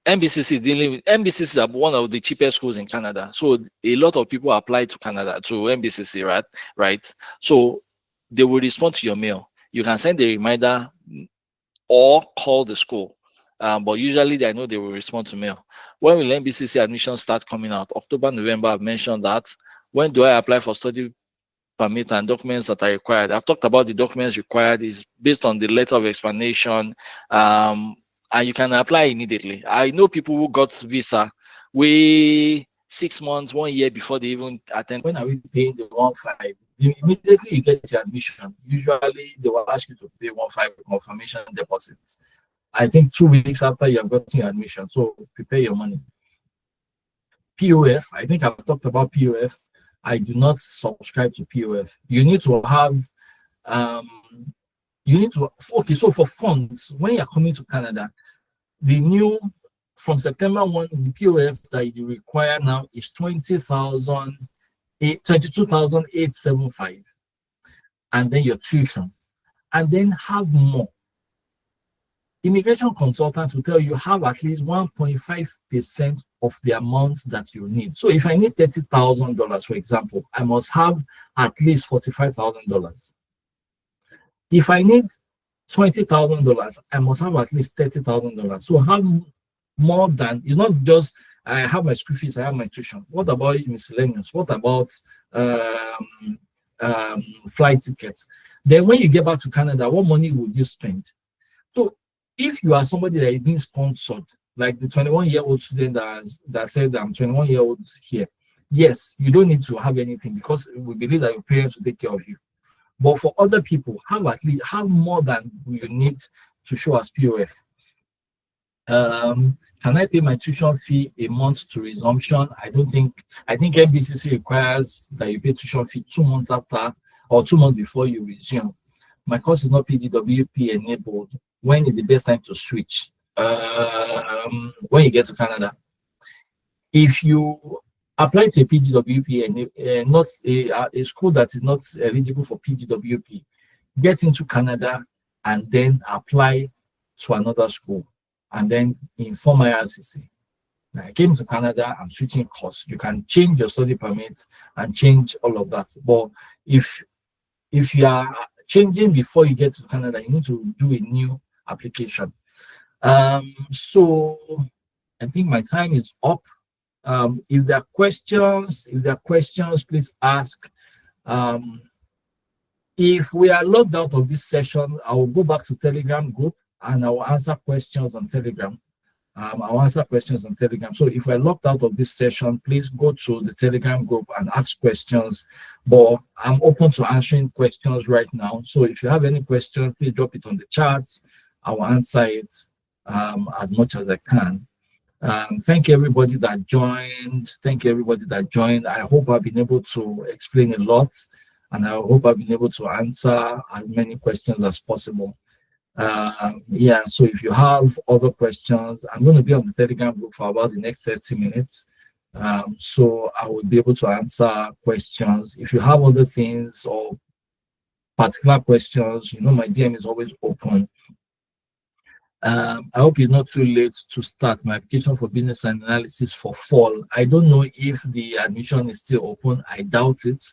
MBCC are one of the cheapest schools in Canada. So a lot of people apply to MBCC, right? So they will respond to your mail. You can send a reminder or call the school. But usually I know they will respond to mail. When will MBCC admissions start coming out? October, November, I've mentioned that. When do I apply for study permit and documents that are required? I've talked about the documents required is based on the letter of explanation. And you can apply immediately. I know people who got visa way 6 months, 1 year before they even attend. When are we paying the 1.5? Immediately you get your admission. Usually they will ask you to pay 1.5 confirmation deposits. I think 2 weeks after you have gotten your admission. So prepare your money. POF, I think I've talked about POF. I do not subscribe to POF. You need to have so for funds, when you're coming to Canada, from September 1, the POF that you require now is 22,875, and then your tuition, and then have more. Immigration consultant will tell you have at least 1.5% of the amount that you need. So if I need $30,000, for example, I must have at least $45,000. If I need $20,000, I must have at least $30,000. So have more than, it's not just I have my school fees, I have my tuition. What about miscellaneous? What about flight tickets? Then when you get back to Canada, what money would you spend? So if you are somebody that is being sponsored, like the 21-year-old student that said, I'm 21-year-old here, yes, you don't need to have anything because we believe that your parents will take care of you. But for other people, have more than you need to show as POF. Can I pay my tuition fee a month to resumption? I think NBCC requires that you pay tuition fee 2 months after or 2 months before you resume. My course is not PGWP enabled. When is the best time to switch? When you get to Canada. If you apply to a PGWP and not a school that is not eligible for PGWP, get into Canada and then apply to another school and then inform IRCC. I came to Canada, I'm switching course. You can change your study permit and change all of that. But if you are changing before you get to Canada, you need to do a new application. So I think my time is up. If there are questions, please ask. If we are logged out of this session, I will go back to Telegram group and I will answer questions on Telegram. So if we're locked out of this session, please go to the Telegram group and ask questions. But I'm open to answering questions right now. So if you have any questions, please drop it on the chat. I will answer it as much as I can. Thank you everybody that joined. I hope I've been able to explain a lot, and I hope I've been able to answer as many questions as possible. So if you have other questions, I'm going to be on the Telegram group for about the next 30 minutes. So I will be able to answer questions. If you have other things or particular questions, my DM is always open. I hope it's not too late to start my application for business analysis for fall. I don't know if the admission is still open. I doubt it.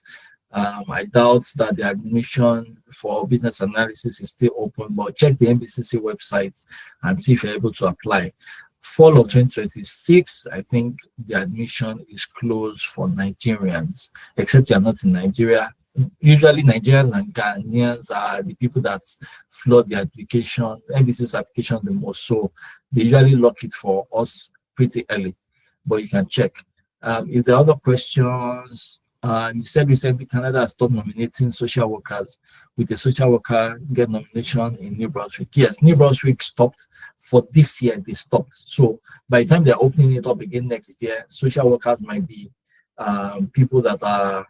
I doubt that the admission for business analysis is still open, but check the NBCC website and see if you're able to apply. Fall of 2026, I think the admission is closed for Nigerians, except you're not in Nigeria. Usually Nigerians and Ghanaians are the people that flood the application, NBC's application the most. So they usually lock it for us pretty early, but you can check. If there are other questions, you said recently Canada has stopped nominating social workers. With a social worker get nomination in New Brunswick. Yes, New Brunswick stopped for this year. They stopped. So by the time they're opening it up again next year, social workers might be people that are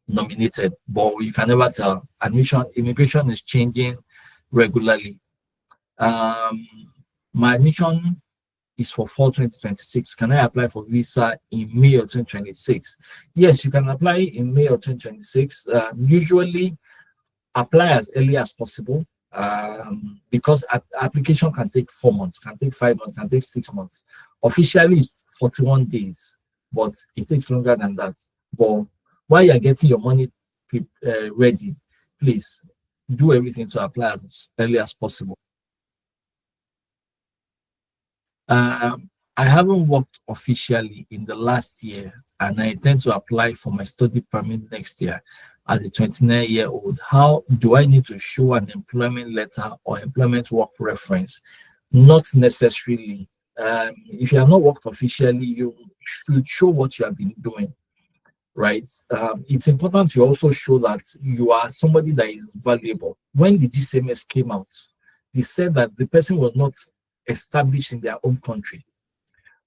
nominated, but you can never tell. Immigration is changing regularly. My admission is for fall 2026. Can I apply for visa in May of 2026? Yes, you can apply in May of 2026. Usually apply as early as possible because application can take 4 months, can take 5 months, can take 6 months. Officially it's 41 days, but it takes longer than that. But while you're getting your money ready, please do everything to apply as early as possible. I haven't worked officially in the last year, and I intend to apply for my study permit next year as a 29-year-old. How do I need to show an employment letter or employment work reference? Not necessarily. If you have not worked officially, you should show what you have been doing, right? It's important to also show that you are somebody that is valuable. When the GCMS came out, they said that the person was not established in their own country.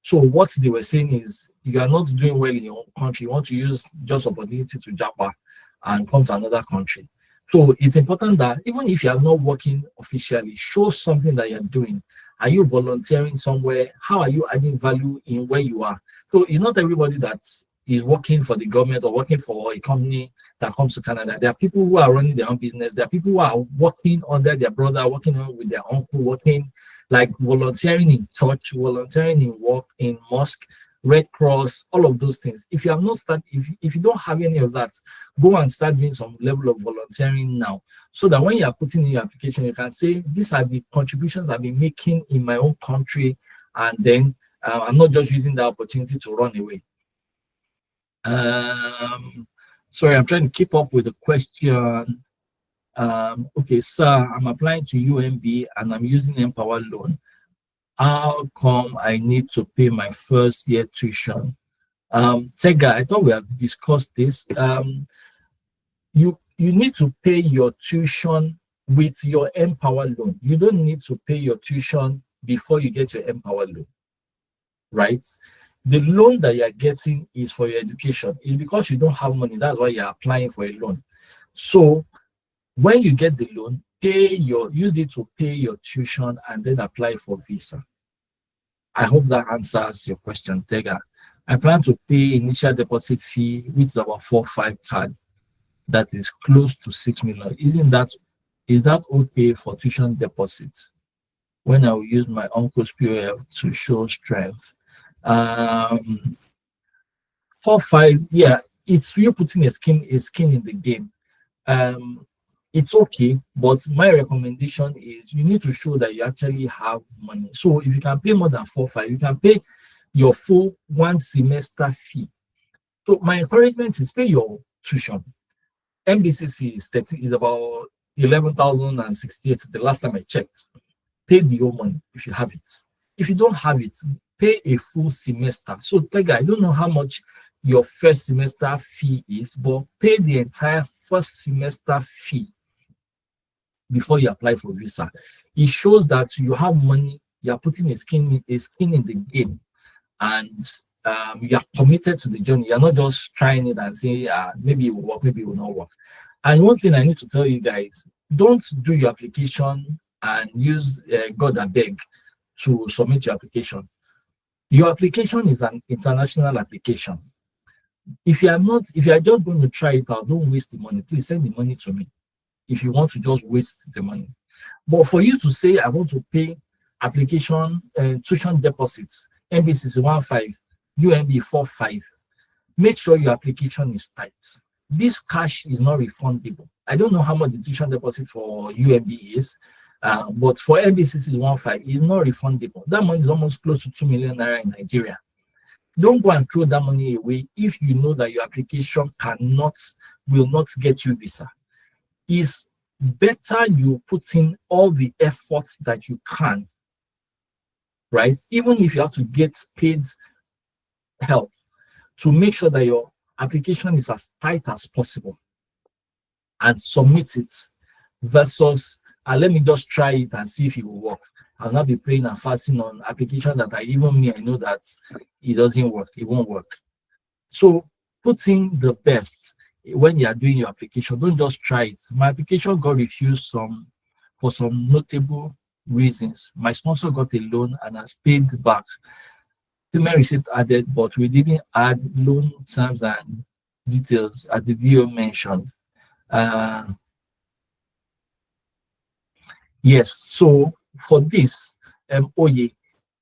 So what they were saying is, you are not doing well in your own country. You want to use just opportunity to jump and come to another country. So it's important that even if you are not working officially, show something that you're doing. Are you volunteering somewhere? How are you adding value in where you are? So it's not everybody that is working for the government or working for a company that comes to Canada. There are people who are running their own business. There are people who are working under their brother, working with their uncle, working like volunteering in church, volunteering in work, in mosque, Red Cross, all of those things. If you have not started, if you don't have any of that, go and start doing some level of volunteering now, so that when you are putting in your application, you can say, these are the contributions I've been making in my own country, and then I'm not just using the opportunity to run away. Sorry, I'm trying to keep up with the question. Okay, sir, I'm applying to UMB and I'm using Empower loan. How come I need to pay my first year tuition? Tega, I thought we have discussed this. you need to pay your tuition with your Empower loan. You don't need to pay your tuition before you get your Empower loan, right? The loan that you're getting is for your education. It's because you don't have money. That's why you're applying for a loan. So when you get the loan, use it to pay your tuition and then apply for visa. I hope that answers your question, Tega. I plan to pay initial deposit fee, which is about 4-5 card. That is close to 6 million. Is that okay for tuition deposits when I will use my uncle's POF to show strength? 4-5, yeah, it's you putting a skin in the game. It's okay, but my recommendation is you need to show that you actually have money. So if you can pay more than 4-5, you can pay your full 1 semester fee. So my encouragement is pay your tuition. MBCC is about 11,068 the last time I checked. Pay the whole money if you have it. If you don't have it, pay a full semester. So Tega, I don't know how much your first semester fee is, but pay the entire first semester fee before you apply for visa. It shows that you have money, you are putting a skin in the game, and you are committed to the journey. You're not just trying it and saying, maybe it will work, maybe it will not work. And one thing I need to tell you guys, don't do your application and use God abeg to submit your application. Your application is an international application. If you are just going to try it out, don't waste the money. Please send the money to me if you want to just waste the money. But for you to say, I want to pay application tuition deposits, MBCC 1.5, UMB 4.5, make sure your application is tight. This cash is not refundable. I don't know how much the tuition deposit for UMB is, but for MBCC 1.5, it's not refundable. That money is almost close to 2 million naira in Nigeria. Don't go and throw that money away if you know that your application will not get you visa. It's better you put in all the efforts that you can, right? Even if you have to get paid help to make sure that your application is as tight as possible and submit it versus let me just try it and see if it will work. I'll not be praying and fasting on application that I know that it doesn't work, it won't work. So put in the best when you are doing your application. Don't just try it. My application got refused for some notable reasons. My sponsor got a loan and has paid back. Payment receipt added, but we didn't add loan terms and details as the video mentioned. Yes, so for this, Oye,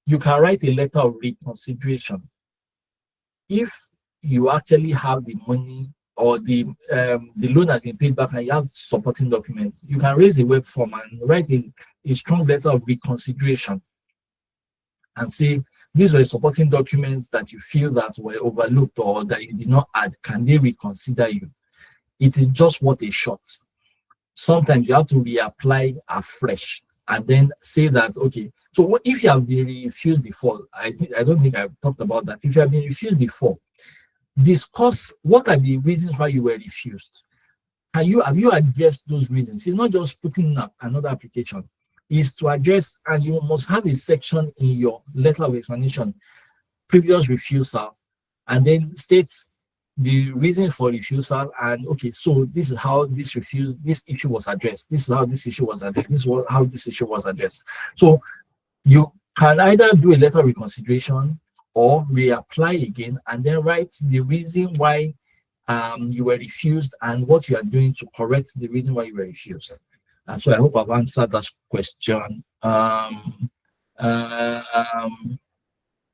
you can write a letter of reconsideration. If you actually have the money or the loan has been paid back and you have supporting documents, you can raise a web form and write a strong letter of reconsideration and say, these were supporting documents that you feel that were overlooked or that you did not add. Can they reconsider you? It is just what a shot. Sometimes you have to reapply afresh and then say that, okay, so what if you have been refused before? I don't think I've talked about that. If you have been refused before, discuss what are the reasons why you were refused. Have you addressed those reasons? It's not just putting up another application. Is to address, and you must have a section in your letter of explanation, previous refusal, and then states the reason for refusal, and okay, so this is how this issue was addressed. This is how this issue was addressed. This is how this issue was addressed. So you can either do a letter of reconsideration or reapply again, and then write the reason why you were refused and what you are doing to correct the reason why you were refused. So I hope I've answered that question.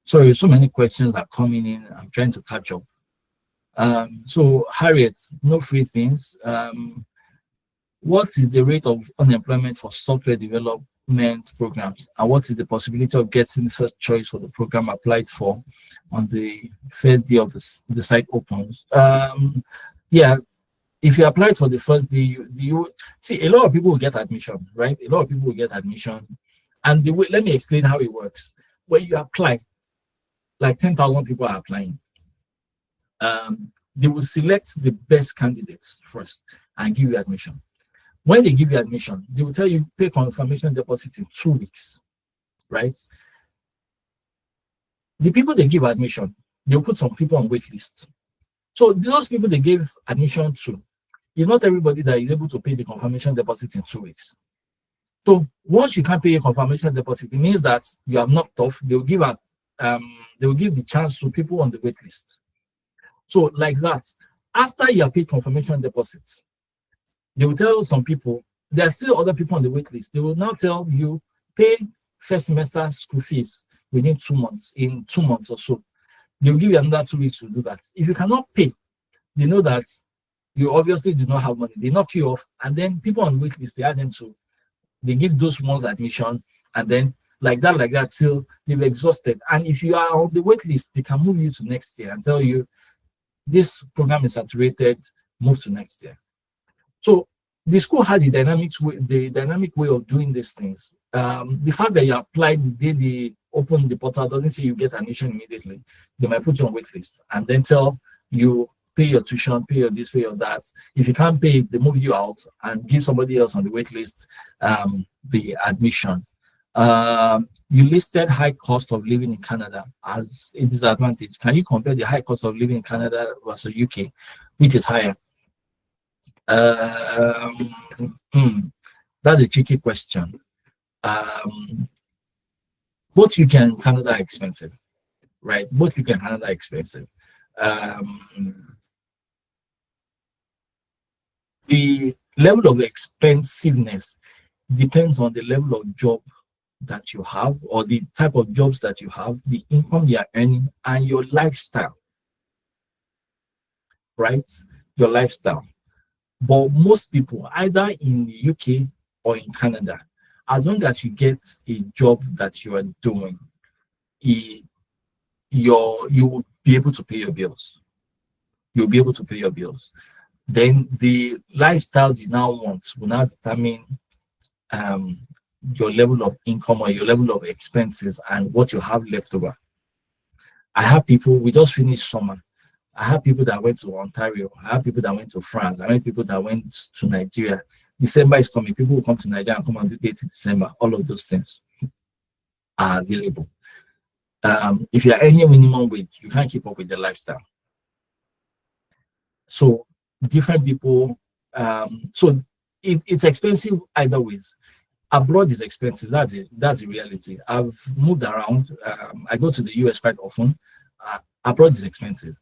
Sorry, so many questions are coming in. I'm trying to catch up. So Harriet, no free things. What is the rate of unemployment for software development programs? And what is the possibility of getting first choice for the program applied for on the first day of the site opens? Yeah. If you applied for the first day, you see a lot of people will get admission, right? A lot of people will get admission. And let me explain how it works. When you apply, like 10,000 people are applying. they will select the best candidates first and give you admission. When they give you admission, they will tell you pay confirmation deposit in 2 weeks, right? The people they give admission, they'll put some people on wait list. So those people they gave admission to, it's not everybody that is able to pay the confirmation deposit in 2 weeks. So once you can't pay a confirmation deposit, it means that you have knocked off. They will give the chance to people on the wait list. So like that, after you have paid confirmation deposits, they will tell some people, there are still other people on the wait list. They will now tell you pay first semester school fees within 2 months, in 2 months or so. They will give you another 2 weeks to do that. If you cannot pay, they know that you obviously do not have money. They knock you off, and then people on wait list, they add them to, they give those ones admission, and then like that till they've exhausted. And if you are on the wait list, they can move you to next year and tell you this program is saturated, move to next year. So the school had the dynamic way of doing these things. The fact that you applied the day they open the portal doesn't say you get admission immediately. They might put you on wait list and then tell you pay your tuition, pay your this, pay your that. If you can't pay, they move you out and give somebody else on the wait list the admission. You listed high cost of living in Canada as a disadvantage. Can you compare the high cost of living in Canada versus UK, which is higher? That's a tricky question. Both UK and Canada are expensive, right? Both UK and Canada are expensive. The level of expensiveness depends on the level of job that you have, or the type of jobs that you have, the income you are earning, and your lifestyle, right? Your lifestyle. But most people, either in the UK or in Canada, as long as you get a job that you are doing, you will be able to pay your bills. You'll be able to pay your bills. Then the lifestyle you now want will now determine your level of income or your level of expenses and what you have left over. I have people, we just finished summer. I have people that went to Ontario. I have people that went to France. I have people that went to Nigeria. December is coming. People will come to Nigeria and come and do dates in December. All of those things are available. If you are earning minimum wage, you can't keep up with the lifestyle. So different people, so it's expensive either ways. Abroad is expensive. That's it. That's the reality. I've moved around. I go to the US quite often. Abroad is expensive.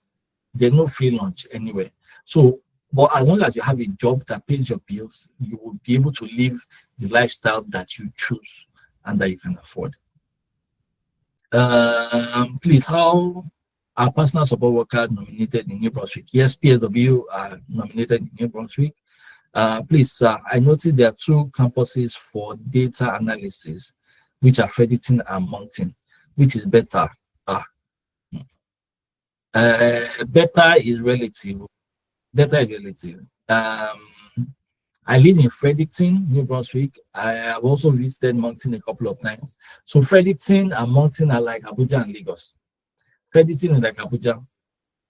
There's no free lunch anywhere. So, but as long as you have a job that pays your bills, you will be able to live the lifestyle that you choose and that you can afford. Please, how are personal support workers nominated in New Brunswick? Yes, PSW are nominated in New Brunswick. Please, sir, I noticed there are 2 campuses for data analysis, which are Fredericton and Moncton. Which is better? Better is relative. Better is relative. I live in Fredericton, New Brunswick. I have also visited Moncton a couple of times. So Fredericton and Moncton are like Abuja and Lagos. Fredericton is like Abuja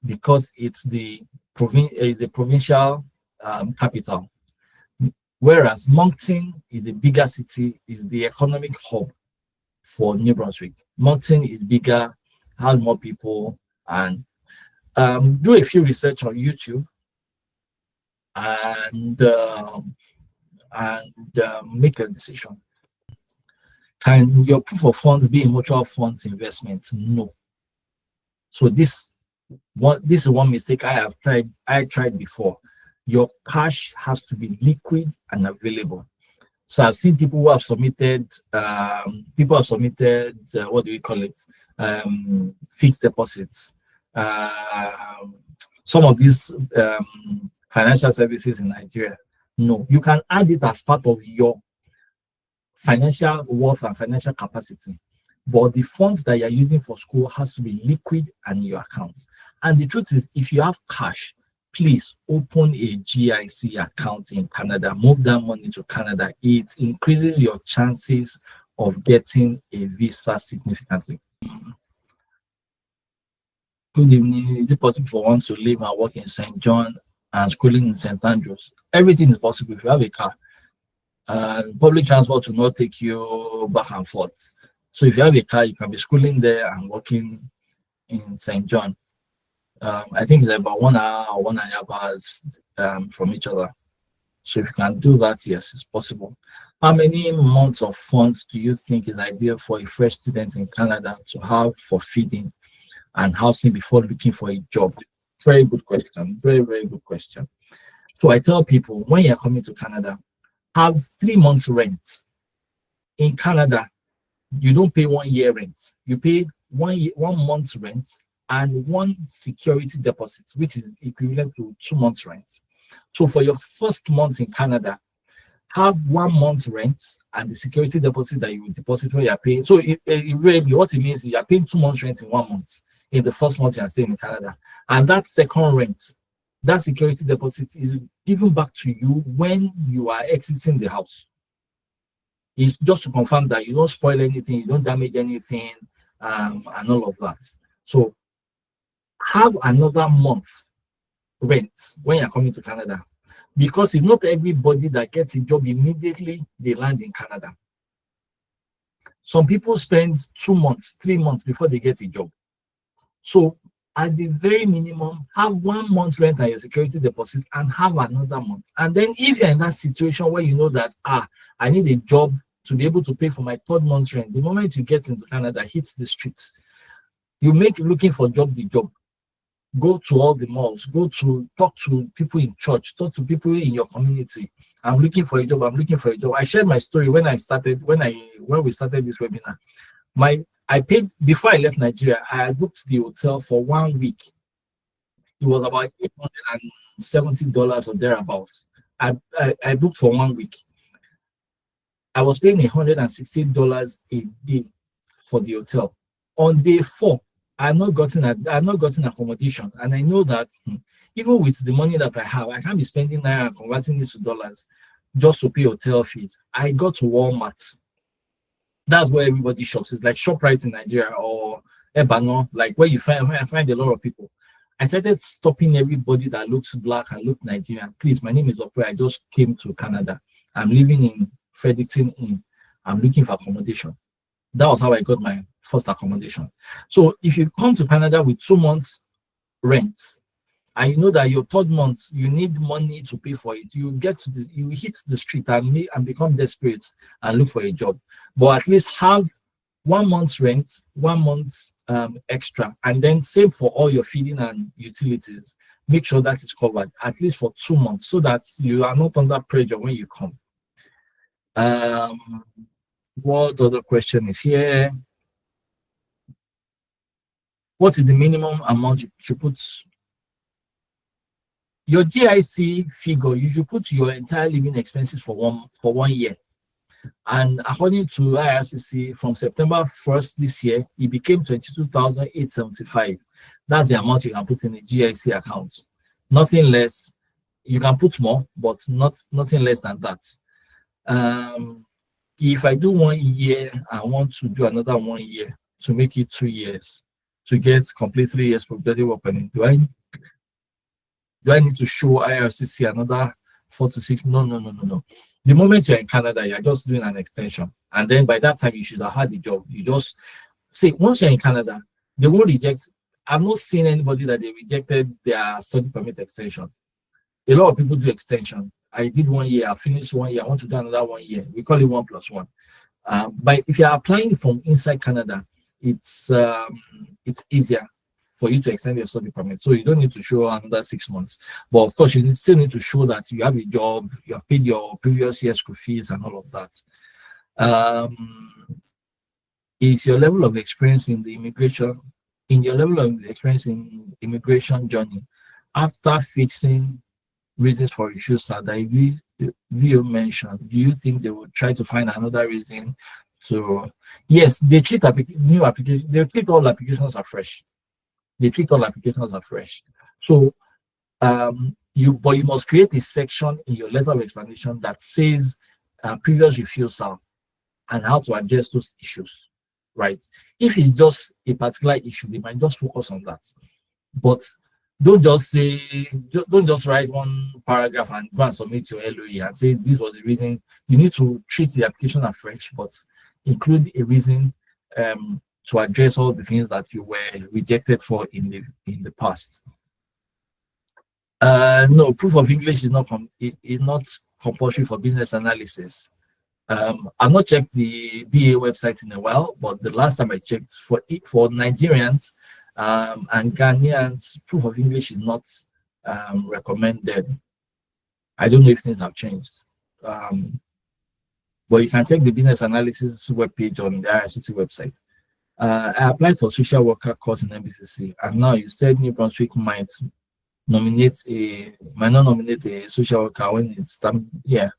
because it's the provincial capital, whereas Moncton is a bigger city, is the economic hub for New Brunswick. Moncton is bigger, has more people, and do a few research on YouTube and make a decision. Can your proof of funds be in mutual funds investment? No. So this is one mistake I tried before. Your cash has to be liquid and available. So I've seen people who have submitted, what do we call it? Fixed deposits. Some of these financial services in Nigeria. No, you can add it as part of your financial wealth and financial capacity. But the funds that you're using for school has to be liquid and in your account. And the truth is, if you have cash, please open a GIC account in Canada. Move that money to Canada. It increases your chances of getting a visa significantly. Good evening. Is it possible for one to live and work in St. John and schooling in St. Andrews? Everything is possible if you have a car. Public transport will not take you back and forth. So if you have a car, you can be schooling there and working in St. John. I think it's about 1 hour or 1.5 hours from each other. So if you can do that, yes, it's possible. How many months of funds do you think is ideal for a fresh student in Canada to have for feeding and housing before looking for a job? Very good question. Very, very good question. So I tell people, when you're coming to Canada, have 3 months rent. In Canada, you don't pay 1 year rent. You pay 1 month's rent and 1 security deposit, which is equivalent to 2 months rent. So for your first month in Canada, have 1 month's rent and the security deposit that you will deposit when you are paying. So invariably, what it means is you are paying 2 months rent in 1 month in the first month you are staying in Canada. And that second rent, that security deposit is given back to you when you are exiting the house. It's just to confirm that you don't spoil anything, you don't damage anything, and all of that. So have another month rent when you're coming to Canada, because it's not everybody that gets a job immediately they land in Canada. Some people spend 2 months, 3 months before they get a job. So at the very minimum, have 1 month rent and your security deposit and have another month. And then if you're in that situation where you know that, I need a job to be able to pay for my 3rd month rent, the moment you get into Canada, hit the streets, you make looking for job the job. Go to all the malls, go to talk to people in church, talk to people in your community. I'm looking for a job, I'm looking for a job. I shared my story when we started this webinar. I paid, before I left Nigeria, I booked the hotel for 1 week. It was about $870 or thereabouts. I booked for 1 week. I was paying $116 a day for the hotel. On day 4, I've not gotten accommodation, and I know that even with the money that I have, I can't be spending naira and converting it to dollars just to pay hotel fees. I got to Walmart. That's where everybody shops. It's like ShopRite in Nigeria or Ebano, like where I find a lot of people. I started stopping everybody that looks black and look Nigerian. Please, my name is Opre. I just came to Canada. I'm living in Fredericton Inn. I'm looking for accommodation. That was how I got my first accommodation. So if you come to Canada with 2 months rent, and you know that your 3rd month you need money to pay for it, you hit the street and become desperate and look for a job. But at least have 1 month's rent, 1 month extra, and then same for all your feeding and utilities. Make sure that is covered at least for 2 months, so that you are not under pressure when you come. What other question is here? What is the minimum amount you should put? Your GIC figure, you should put your entire living expenses for 1 year. And according to RCIP, from September 1st this year, it became 22,875. That's the amount you can put in a GIC account. Nothing less. You can put more, but nothing less than that. If I do 1 year, I want to do another 1 year to make it 2 years to get complete 3 years productive work permit. Do I need to show IRCC another 4 to 6? No. The moment you're in Canada, you're just doing an extension. And then by that time, you should have had the job. You just see, once you're in Canada, they won't reject. I've not seen anybody that they rejected their study permit extension. A lot of people do extension. I did 1 year, I finished 1 year, I want to do another 1 year. We call it 1+1. But if you're applying from inside Canada, it's easier for you to extend your study permit. So you don't need to show another 6 months. But of course, you still need to show that you have a job, you have paid your previous year's school fees and all of that. Is your level of experience in your level of experience in immigration journey, after fixing reasons for refusal that you mentioned, do you think they would try to find another reason to? Yes, they treat new applications, they treat all applications afresh. So you must create a section in your letter of explanation that says previous refusal and how to address those issues, right? If it's just a particular issue, they might just focus on that. But don't just say, don't just write one paragraph and go and submit your LOE and say this was the reason. You need to treat the application afresh, but include a reason to address all the things that you were rejected for in the past. No, proof of English is not compulsory for business analysis. I've not checked the BA website in a while, but the last time I checked, for Nigerians and Ghanaians, proof of English is not recommended. I don't know if things have changed. But you can check the business analysis webpage on the RCIP website. I applied for social worker course in MBCC, and now you said New Brunswick might not nominate a social worker when it's done. Yeah.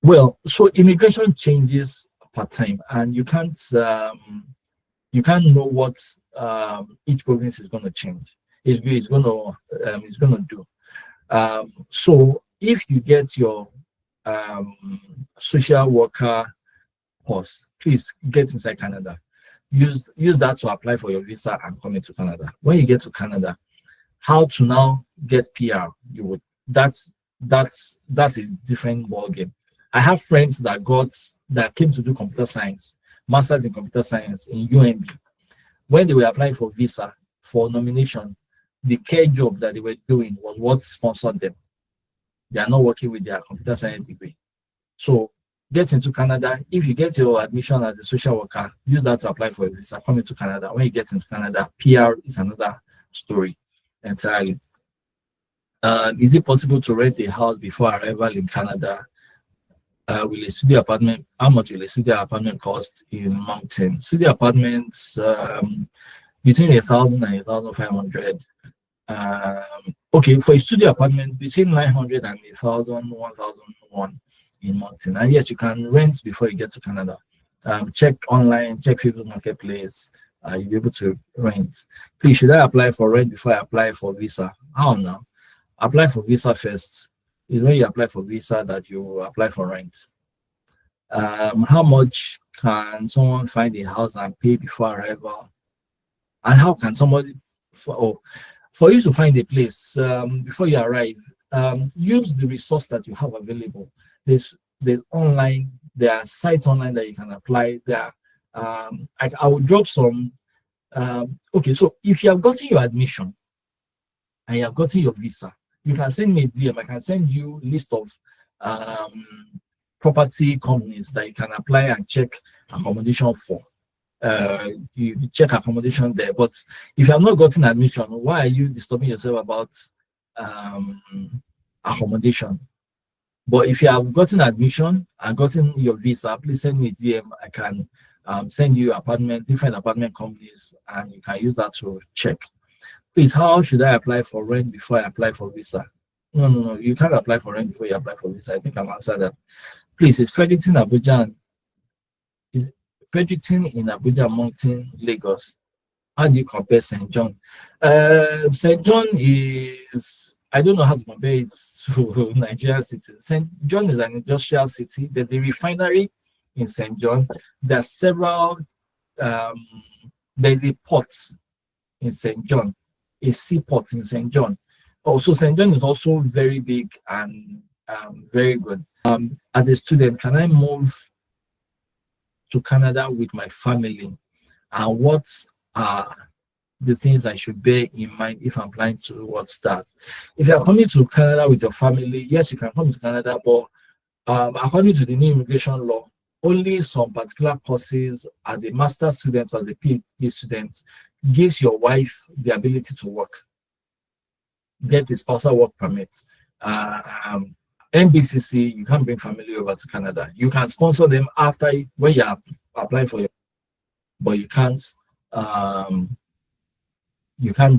Well, so immigration changes per time, and you can't know what each province is going to change. It's going to do. So if you get your social worker course, please get inside Canada. Use that to apply for your visa and come into Canada. When you get to Canada, how to now get PR? That's a different ballgame. I have friends that came to do computer science, masters in computer science in UNB. When they were applying for visa for nomination, the care job that they were doing was what sponsored them. They are not working with their computer science degree. So get into Canada. If you get your admission as a social worker, use that to apply for a visa. Come into Canada. When you get into Canada, PR is another story entirely. Is it possible to rent a house before arrival in Canada? Will a studio apartment? How much will a studio apartment cost in Moncton? Studio apartments between 1,000 and 1,500. Okay, for a studio apartment between 900 and 1,000, 1,001 in Moncton. And yes, you can rent before you get to Canada. Check online, check Facebook Marketplace. You'll be able to rent. Please, should I apply for rent before I apply for visa? How now? Apply for visa first. It's when you apply for visa that you apply for rent. How much can someone find a house and pay before arrival? And how can somebody, for you to find a place before you arrive, use the resource that you have available. There's online, there are sites online that you can apply. There, I will drop some. Okay, so if you have gotten your admission and you have gotten your visa, you can send me a DM. I can send you a list of property companies that you can apply and check accommodation for. You check accommodation there. But if you have not gotten admission, why are you disturbing yourself about accommodation? But if you have gotten admission and gotten your visa, please send me a DM. I can send you different apartment companies, and you can use that to check. Please, how should I apply for rent before I apply for visa? No. You can't apply for rent before you apply for visa. I think I've answered that. Please, it's Fredericton, Abuja, Moncton, Lagos. How do you compare St. John? St. John is, I don't know how to compare it to Nigerian city. St. John is an industrial city. There's a refinery in St. John. There are several, there's a port in St. John, a seaport in St. John. Also, St. John is also very big and very good. As a student, can I move to Canada with my family? And what are the things I should bear in mind if I'm applying towards that? If you're coming to Canada with your family, yes, you can come to Canada, but according to the new immigration law, only some particular courses as a master's student or as a PhD student gives your wife the ability to work, get a spousal work permit. MBCC, you can't bring family over to Canada. You can sponsor them after when you are applying for your, but you can't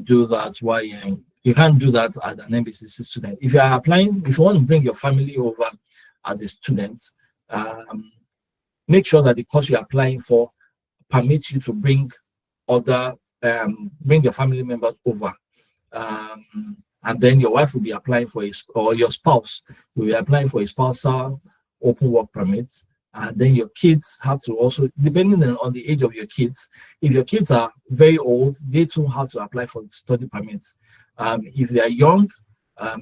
do that while you can't do that as an MBCC student. If you are applying, if you want to bring your family over as a student, make sure that the course you're applying for permits you to bring bring your family members over. And then your wife will be applying for or your spouse will be applying for a spousal open work permit, And then your kids have to also, depending on the age of your kids, if your kids are very old, they too have to apply for the study permits. If they are young,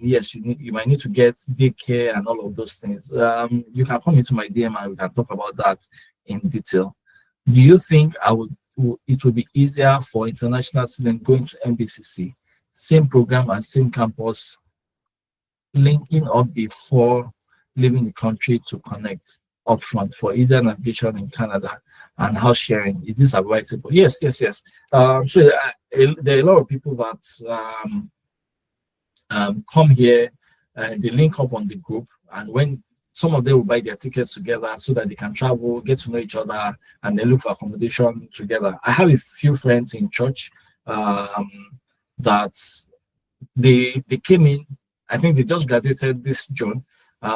yes, you might need to get daycare and all of those things. You can come into my DM and we can talk about that in detail. Do you think it would be easier for international students going to MBCC, same program and same campus, linking up before leaving the country to connect upfront for easier navigation in Canada and house sharing? Is this advisable? Yes. So there are a lot of people that come here, they link up on the group, and when some of them will buy their tickets together so that they can travel, get to know each other, and they look for accommodation together. I have a few friends in church that they came in. I think they just graduated this June.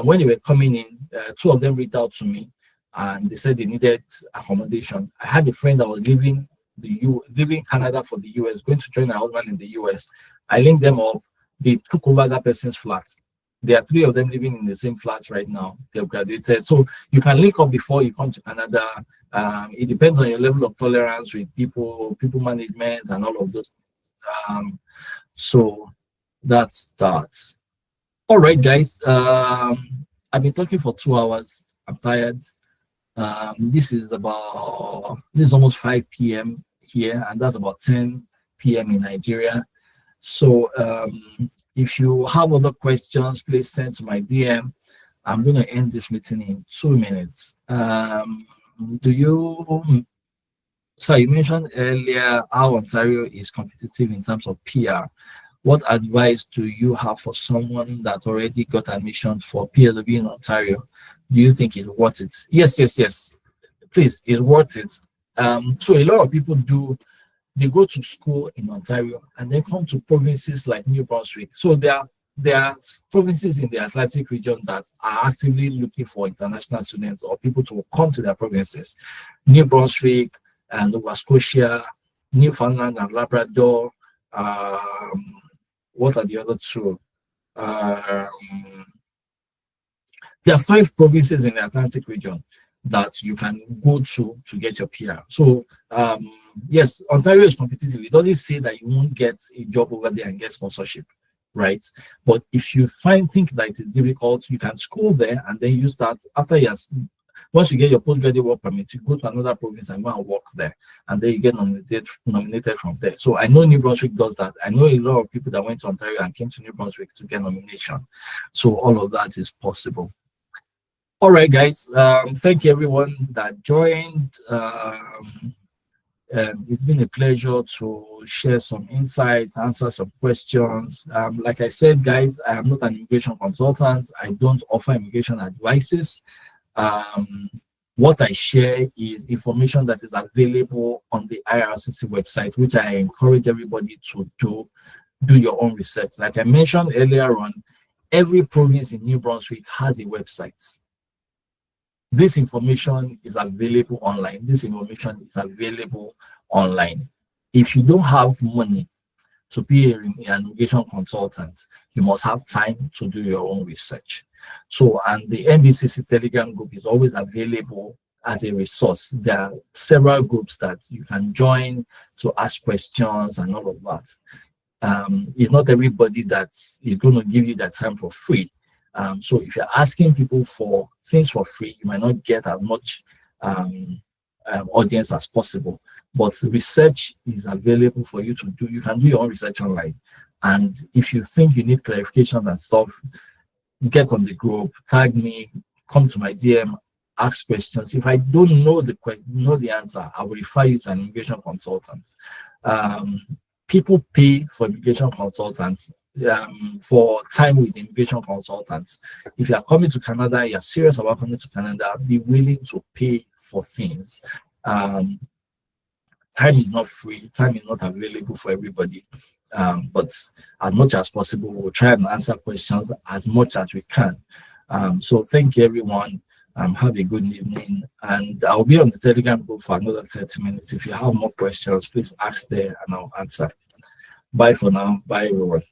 When they were coming in, two of them reached out to me and they said they needed accommodation. I had a friend that was leaving Canada for the US, going to join her husband in the US. I linked them up. They took over that person's flat. There are three of them living in the same flat right now. They've graduated. So you can link up before you come to Canada. It depends on your level of tolerance with people management, and all of those things. So that's that. All right, guys. I've been talking for 2 hours. I'm tired. This is almost 5 p.m. here, and that's about 10 p.m. in Nigeria. So if you have other questions, please send to my DM. I'm going to end this meeting in 2 minutes. So you mentioned earlier how Ontario is competitive in terms of PR. What advice do you have for someone that already got admission for PGWP in Ontario? Do you think it's worth it? Yes. Please, it's worth it. So a lot of people they go to school in Ontario and then come to provinces like New Brunswick. So there are provinces in the Atlantic region that are actively looking for international students or people to come to their provinces. New Brunswick and Nova Scotia, Newfoundland and Labrador. What are the other two? There are 5 provinces in the Atlantic region that you can go to get your PR. So yes, Ontario is competitive. It doesn't say that you won't get a job over there and get sponsorship, right? But if you think that it's difficult, you can school there and then you start after once you get your postgraduate work permit, you go to another province and go and work there, and then you get nominated from there. So I know New Brunswick does that. I know a lot of people that went to Ontario and came to New Brunswick to get nomination. So all of that is possible. All right, guys. Thank you everyone that joined. It's been a pleasure to share some insights, answer some questions. Like I said, guys, I am not an immigration consultant. I don't offer immigration advices. What I share is information that is available on the IRCC website, which I encourage everybody to do your own research. Like I mentioned earlier on, every province in New Brunswick has a website. This information is available online. If you don't have money to be an immigration consultant, you must have time to do your own research. So, and the MBCC Telegram group is always available as a resource. There are several groups that you can join to ask questions and all of that. It's not everybody that is going to give you that time for free. So if you're asking people for things for free, you might not get as much audience as possible. But research is available for you to do. You can do your own research online. And if you think you need clarification and stuff, get on the group, tag me, come to my DM, ask questions. If I don't know the answer, I will refer you to an immigration consultant. People pay for immigration consultants, for time with immigration consultants. If you are coming to Canada, you're serious about coming to Canada, be willing to pay for things. Time is not free, time is not available for everybody. But as much as possible, we'll try and answer questions as much as we can. So thank you, everyone. Have a good evening. And I'll be on the Telegram group for another 30 minutes. If you have more questions, please ask there and I'll answer. Bye for now. Bye, everyone.